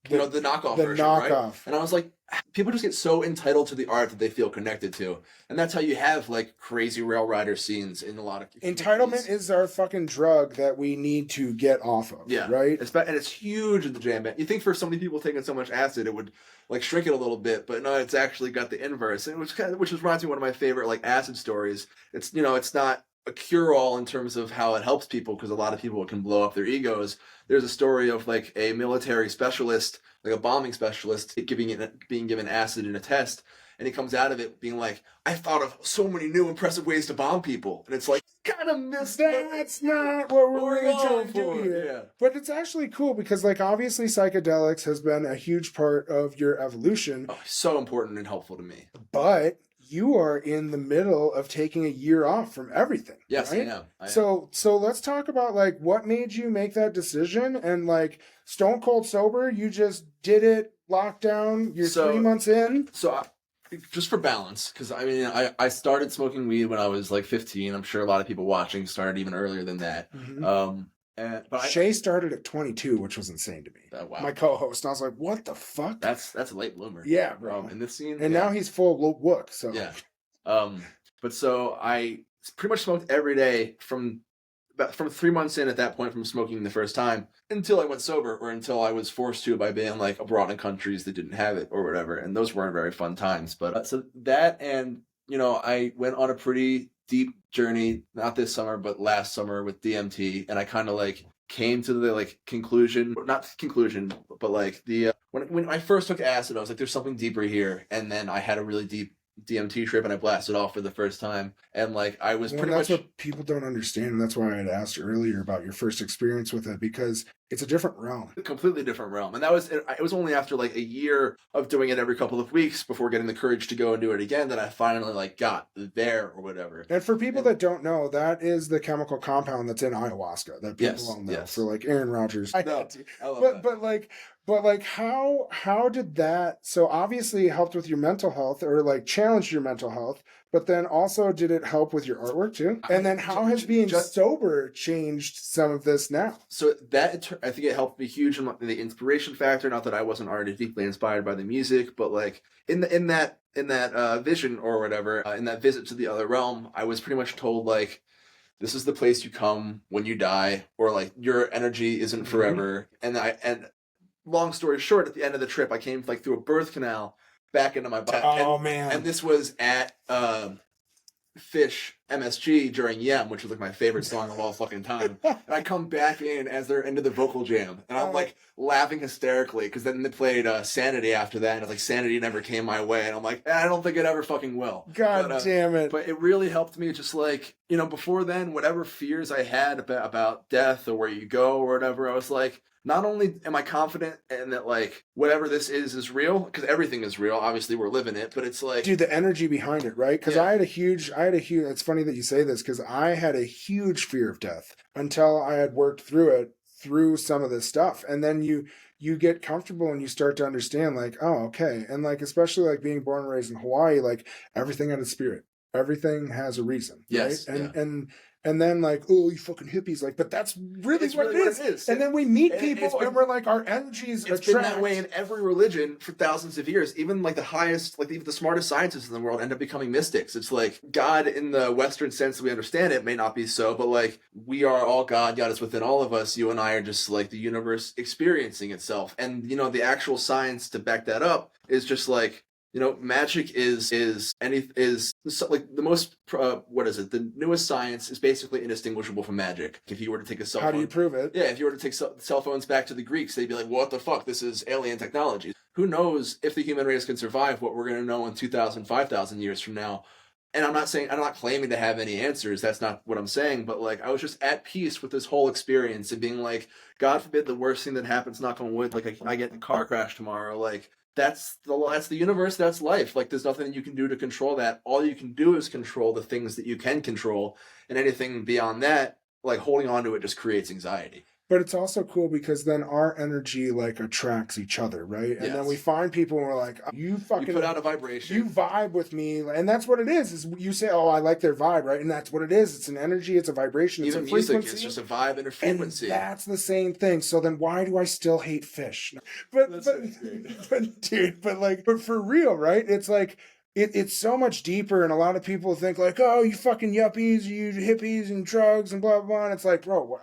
knockoff version, right? And I was like, people just get so entitled to the art that they feel connected to, and that's how you have like crazy rail rider scenes in a lot of entitlement is our fucking drug that we need to get off of. Yeah, right. And it's huge in the jam band. You think for so many people taking so much acid, it would like shrink it a little bit, but no, it's actually got the inverse, and which reminds me of one of my favorite like acid stories. It's it's not a cure-all in terms of how it helps people because a lot of people can blow up their egos. There's a story of like a military specialist, like a bombing specialist, being given acid in a test, and he comes out of it being like, "I thought of so many new impressive ways to bomb people," and it's like, kind of missed. That's not what we're really trying to do here. Yeah. But it's actually cool because like obviously psychedelics has been a huge part of your evolution. Oh, so important and helpful to me. But you are in the middle of taking a year off from everything. Yes, right? I am. So let's talk about like what made you make that decision, and like stone cold sober, you just did it, lockdown, you're 3 months in. So just for balance, because I mean, I started smoking weed when I was like 15. I'm sure a lot of people watching started even earlier than that. Mm-hmm. But Shay started at 22, which was insane to me. Wow. My co-host, and I was like, "What the fuck?" That's a late bloomer. Yeah, bro. In this scene, and now he's full wook. So yeah. But so I pretty much smoked every day from 3 months in at that point from smoking the first time until I went sober, or until I was forced to by being like abroad in countries that didn't have it or whatever, and those weren't very fun times. But so that, and I went on a pretty deep journey, not this summer, but last summer with DMT, and I kind of like came to the like conclusion, not conclusion, but like the when I first took acid, I was like, there's something deeper here, and then I had a really deep DMT trip and I blasted off for the first time, and like I was pretty much. That's what people don't understand, and that's why I had asked earlier about your first experience with it, because it's a different realm, a completely different realm. And it was only after like a year of doing it every couple of weeks before getting the courage to go and do it again that I finally like got there or whatever. And for people that don't know, that is the chemical compound that's in ayahuasca that people all know. For like Aaron Rodgers. I love that. But how did that, so obviously it helped with your mental health, or like challenged your mental health, but then also did it help with your artwork too? And then how has being sober changed some of this now? So that, I think it helped me huge in the inspiration factor. Not that I wasn't already deeply inspired by the music, but like in that vision or whatever, in that visit to the other realm, I was pretty much told like, this is the place you come when you die, or like your energy isn't forever. And long story short, at the end of the trip, I came like through a birth canal back into my body. Man. And this was at Phish MSG during Yem, which was like my favorite song of all fucking time. And I come back in as they're into the vocal jam, and I'm like laughing hysterically, because then they played Sanity after that, and it's like Sanity never came my way, and I'm like, I don't think it ever fucking will. God damn it. But it really helped me, just like, before then, whatever fears I had about death or where you go or whatever, I was like, not only am I confident in that, like, whatever this is real, because everything is real, obviously we're living it, but it's like... Dude, the energy behind it, right? Because I had a huge, it's funny that you say this, because I had a huge fear of death until I had worked through it through some of this stuff, and then you get comfortable and you start to understand, like, oh, okay. And like, especially like being born and raised in Hawaii, like everything had a spirit, everything has a reason, right? Yes, yeah. And then like, oh, you fucking hippies, like, but that's really, It's what, really it what is. it is. And then we meet And people and we're like, our energies It's been that way in every religion for thousands of years. Even like the highest, like even the smartest scientists in the world end up becoming mystics. It's like God in the Western sense that we understand it may not be so, but like we are all God. God is within all of us. You and I are just like the universe experiencing itself. And you know, the actual science to back that up is just like, you know, magic is like the most what is it? The newest science is basically indistinguishable from magic. If you were to take a cell phone, how do you prove it? Yeah, if you were to take cell phones back to the Greeks, they'd be like, "What the fuck? This is alien technology." Who knows if the human race can survive what we're going to know in 2,000, 5,000 years from now? And I'm not claiming to have any answers. That's not what I'm saying. But like, I was just at peace with this whole experience and being like, God forbid the worst thing that happens, knock on wood, like I get in a car crash tomorrow, like. That's the universe. That's life. Like there's nothing you can do to control that. All you can do is control the things that you can control, and anything beyond that, like holding on to it, just creates anxiety. But it's also cool because then our energy like attracts each other, right? And then we find people and we're like, you put out a vibration. You vibe with me. And that's what it is you say, oh, I like their vibe, right? And that's what it is. It's an energy, it's a vibration, it's even a frequency. Music, it's just a vibe and a frequency. And that's the same thing. So then why do I still hate Phish? But for real, right? It's like it's so much deeper, and a lot of people think like, oh, you fucking yuppies, you hippies and drugs and blah blah. And it's like, bro,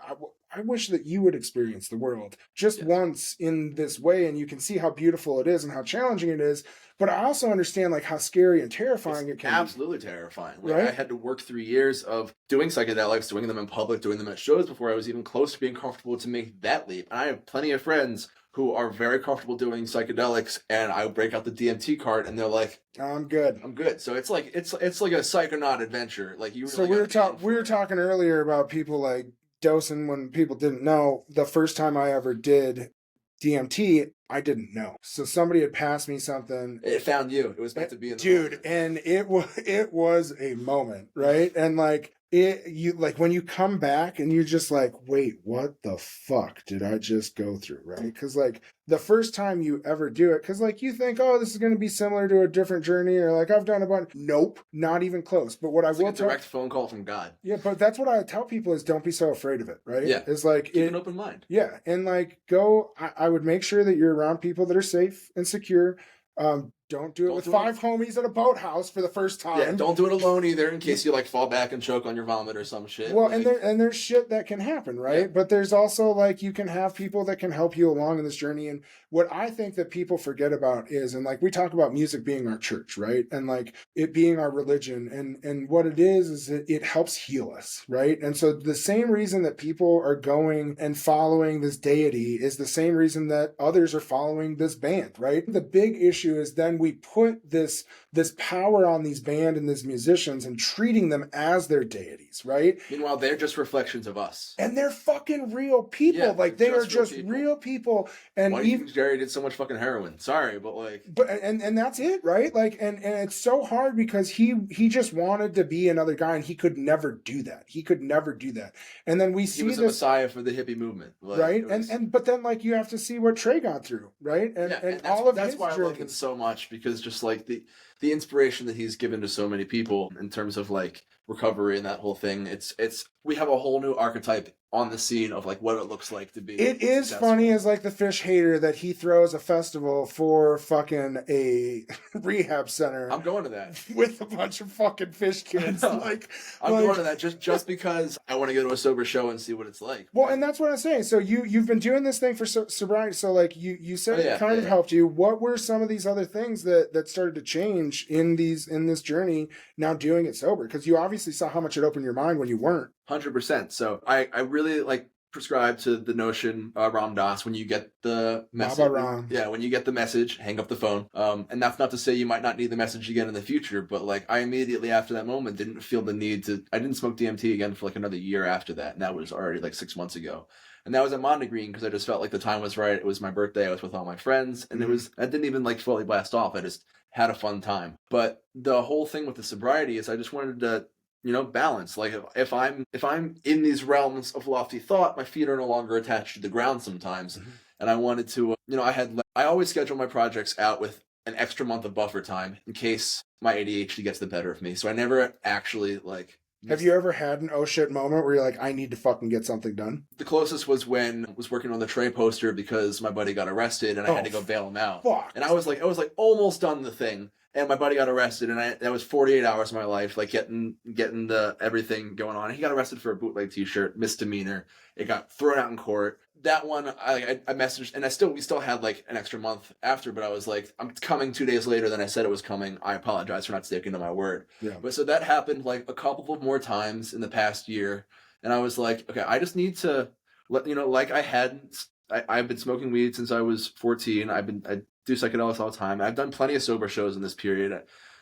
I wish that you would experience the world just once in this way, and you can see how beautiful it is and how challenging it is. But I also understand like how scary and terrifying it can absolutely be. Terrifying. Like, right? I had to work 3 years of doing psychedelics, doing them in public, doing them at shows before I was even close to being comfortable to make that leap. And I have plenty of friends who are very comfortable doing psychedelics, and I break out the DMT card, and they're like, "I'm good. I'm good." So it's like a psychonaut adventure. Like you. Really so we were talking earlier about people like dosing when people didn't know. The first time I ever did DMT, I didn't know. So somebody had passed me something. It found you. It was meant to be in the dude, moment. And it was a moment, right? And like you like when you come back and you're just like, wait, what the fuck did I just go through, right? Because like the first time you ever do it, because like you think, oh, this is going to be similar to a different journey, or like I've done a bunch. Nope, not even close. But what it's I will like a direct phone call from God. Yeah, but that's what I tell people is don't be so afraid of it, right? Yeah, it's like keep an open mind. Yeah, and like go. I would make sure that you're around people that are safe and secure. Don't do it with five homies at a boathouse for the first time. Yeah, don't do it alone either, in case you like fall back and choke on your vomit or some shit. Well, like, and there's shit that can happen, right? Yeah. But there's also like you can have people that can help you along in this journey. And what I think that people forget about is, and like we talk about music being our church, right? And like it being our religion, and what it is it helps heal us, right? And so the same reason that people are going and following this deity is the same reason that others are following this band, right? The big issue is then we put this power on these band and these musicians and treating them as their deities, right? Meanwhile, they're just reflections of us. And they're fucking real people. Yeah, like they are just real people. And why do you think Jerry did so much fucking heroin? Sorry, but like and that's it, right? Like and it's so hard because he just wanted to be another guy and he could never do that. He could never do that. And then we see he was a messiah for the hippie movement. Like, right? And but then like you have to see what Trey got through, right? And all of that's why I love him so much, because just like the inspiration that he's given to so many people in terms of like recovery and that whole thing, it's we have a whole new archetype on the scene of like what it looks like to be. It is successful. Funny as like the Phish hater that he throws a festival for fucking a rehab center. I'm going to that with a bunch of fucking Phish kids. I'm going to that just because I want to go to a sober show and see what it's like. Well, and that's what I'm saying. So you've been doing this thing for sobriety. So like you said it kind of helped you. What were some of these other things that started to change in this journey now doing it sober? Because you obviously saw how much it opened your mind when you weren't. 100%. So I really like prescribe to the notion, Ram Dass, when you get the message. When you get the message, hang up the phone. And that's not to say you might not need the message again in the future, but like I immediately after that moment didn't feel the need to. I didn't smoke DMT again for like another year after that, and that was already like 6 months ago. And that was at Montegreen because I just felt like the time was right. It was my birthday. I was with all my friends, and I didn't even like fully blast off. I just had a fun time. But the whole thing with the sobriety is I just wanted to balance. Like if I'm in these realms of lofty thought, my feet are no longer attached to the ground sometimes. Mhm. And I wanted to, I always schedule my projects out with an extra month of buffer time in case my ADHD gets the better of me. So I never actually Have you ever had an oh shit moment where you're like, I need to fucking get something done? The closest was when I was working on the Trey poster because my buddy got arrested and I had to go bail him out. Fuck. And I was like almost done the thing. And my buddy got arrested, and that was 48 hours of my life, like getting the everything going on. And he got arrested for a bootleg T-shirt, misdemeanor. It got thrown out in court. That one, I messaged, and we still had like an extra month after, but I was like, I'm coming 2 days later than I said it was coming. I apologize for not sticking to my word. Yeah. But so that happened like a couple of more times in the past year, and I was like, okay, I just need to like I've been smoking weed since I was 14. I do psychedelics all the time. I've done plenty of sober shows in this period.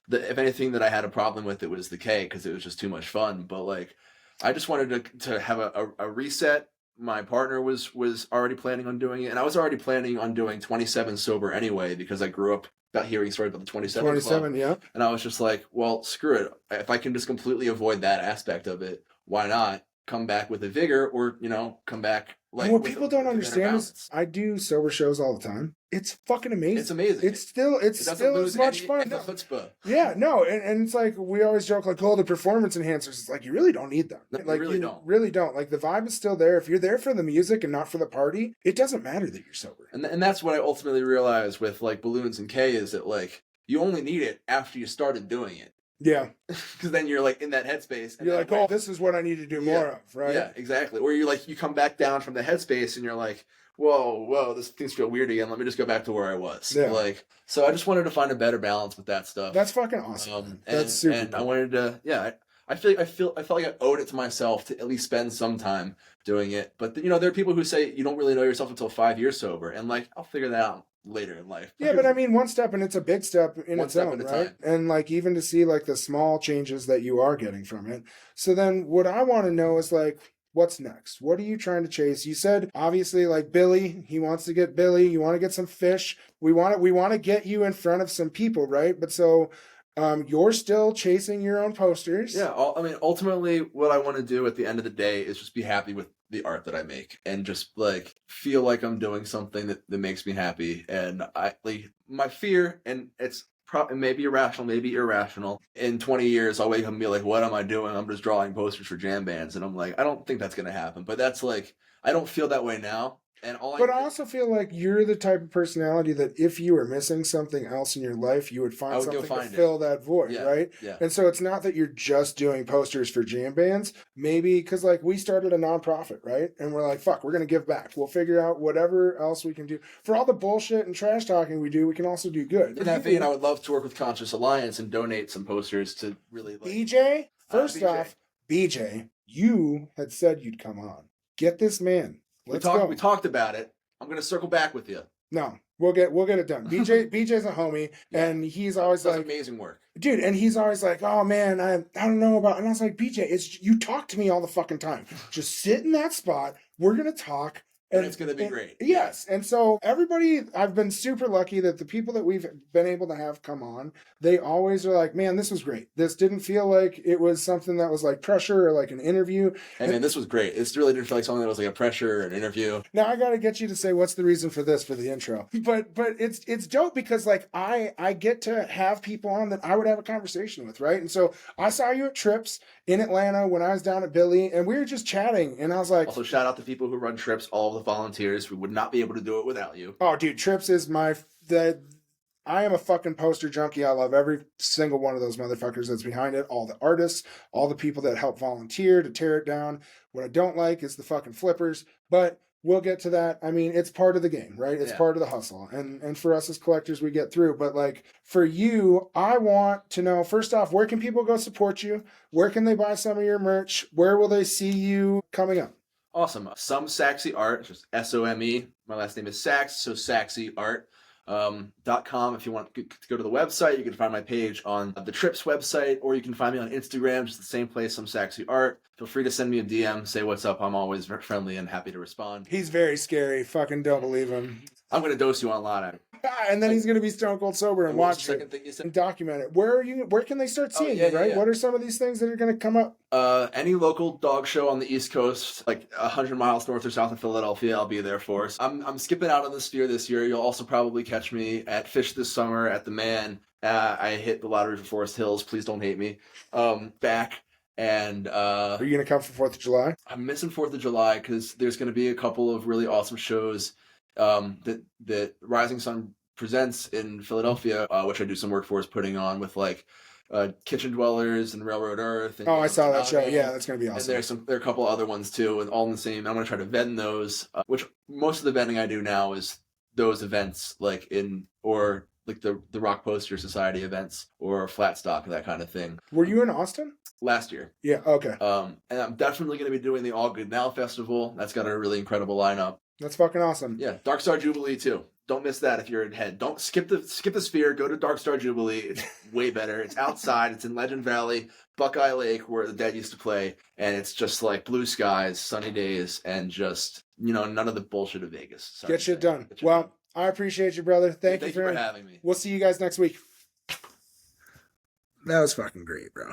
If anything that I had a problem with, it was the K because it was just too much fun. But like, I just wanted to have a reset. My partner was already planning on doing it, and I was already planning on doing 27 sober anyway because I grew up about hearing stories about the 27 27, club. yeah. And I was just like, well, screw it. If I can just completely avoid that aspect of it, why not come back with a vigor, or come back like. And what people don't understand is I do sober shows all the time. It's fucking amazing. It's amazing. It's still as much fun. No. Chutzpah. Yeah, no, and it's like we always joke like, oh, the performance enhancers. It's like you really don't need them. No, like you really don't. Like the vibe is still there. If you're there for the music and not for the party, it doesn't matter that you're sober. And that's what I ultimately realized with like balloons and K is that like you only need it after you started doing it. Yeah, because then you're like in that headspace. And you're like, oh, this is what I need to do more of, right? Yeah, exactly. Or you come back down from the headspace and you're like, whoa, this things feel weird again. Let me just go back to where I was. Yeah. So I just wanted to find a better balance with that stuff. That's fucking awesome. That's super. And cool. I wanted to, I felt like I owed it to myself to at least spend some time doing it. But there are people who say you don't really know yourself until 5 years sober, and like I'll figure that out later in life. Yeah, but I mean, one step, and it's a big step in its own, right? Time. And like even to see like the small changes that you are getting from it. So then, what I want to know is like, what's next? What are you trying to chase? You said obviously like Billy, he wants to get Billy. You want to get some Phish. We want to get you in front of some people, right? But so. You're still chasing your own posters. Yeah, ultimately, what I want to do at the end of the day is just be happy with the art that I make and just like feel like I'm doing something that makes me happy. And my fear, and it's maybe irrational, maybe irrational. In 20 years, I'll wake up and be like, "What am I doing? I'm just drawing posters for jam bands." And I'm like, I don't think that's gonna happen. But that's like, I don't feel that way now. But I also feel like you're the type of personality that if you were missing something else in your life, you would find something to fill that void, right? Yeah. And so it's not that you're just doing posters for jam bands. Maybe because like we started a nonprofit, right? And we're like, fuck, we're going to give back. We'll figure out whatever else we can do. For all the bullshit and trash talking we do, we can also do good. In that vein, I would love to work with Conscious Alliance and donate some posters to really like... BJ, first off, BJ, you had said you'd come on. Get this man. We talked about it. I'm gonna circle back with you. No, we'll get it done. BJ's a homie, and he's always does like amazing work, dude. And he's always like, oh man, I don't know about. And I was like, BJ, you talk to me all the fucking time. Just sit in that spot. We're gonna talk. And it's going to be great. Yes. And so everybody, I've been super lucky that the people that we've been able to have come on, they always are like, man, this was great. This didn't feel like it was something that was like pressure or like an interview. Hey, man, this was great. It really didn't feel like something that was like a pressure or an interview. Now I got to get you to say what's the reason for this for the intro. But it's dope because like I get to have people on that I would have a conversation with, right? And so I saw you at Trips in Atlanta when I was down at Billy, and we were just chatting, and I was like... Also, shout out to people who run Trips, all the volunteers. We would not be able to do it without you. Oh, dude, Trips is I am a fucking poster junkie. I love every single one of those motherfuckers that's behind it. All the artists, all the people that help volunteer to tear it down. What I don't like is the fucking flippers, but we'll get to that. I mean, it's part of the game, right? It's part of the hustle. And for us as collectors, we get through. But like for you, I want to know, first off, where can people go support you? Where can they buy some of your merch? Where will they see you coming up? Awesome. Some Saxy Art, just SOME. My last name is Sax, so saxyart.com. If you want to go to the website, you can find my page on the Trips website, or you can find me on Instagram, just the same place, Some Saxy Art. Feel free to send me a DM, say what's up. I'm always very friendly and happy to respond. He's very scary. Fucking don't believe him. I'm going to dose you on a lot. And then he's going to be stone cold sober and what was the watch second it thing you said? and document it. Where can they start seeing yeah, you, right? yeah. What are some of these things that are going to come up? Any local dog show on the East Coast, like 100 miles north or south of Philadelphia, I'll be there for. I'm skipping out on the Sphere this year. You'll also probably catch me at Phish this summer at the Man. I hit the lottery for Forest Hills. Please don't hate me. Back. And Are you going to come for 4th of July? I'm missing 4th of July because there's going to be a couple of really awesome shows that Rising Sun presents in Philadelphia, which I do some work for, is putting on with like Kitchen Dwellers and Railroad Earth. And, I saw that show. Yeah, that's going to be awesome. And there are a couple other ones too, and all in the same. I'm going to try to vend those, which most of the vending I do now is those events, like or like the Rock Poster Society events or Flat Stock, that kind of thing. Were you in Austin? Last year. Yeah, okay. And I'm definitely going to be doing the All Good Now Festival. That's got a really incredible lineup. That's fucking awesome. Yeah, Dark Star Jubilee too. Don't miss that if you're in head. Don't skip the Sphere. Go to Dark Star Jubilee. It's way better. It's outside. It's in Legend Valley, Buckeye Lake, where the Dead used to play, and it's just like blue skies, sunny days, and just none of the bullshit of Vegas. Sorry Get shit done. Well, I appreciate you, brother. Thank you for having me. We'll see you guys next week. That was fucking great, bro.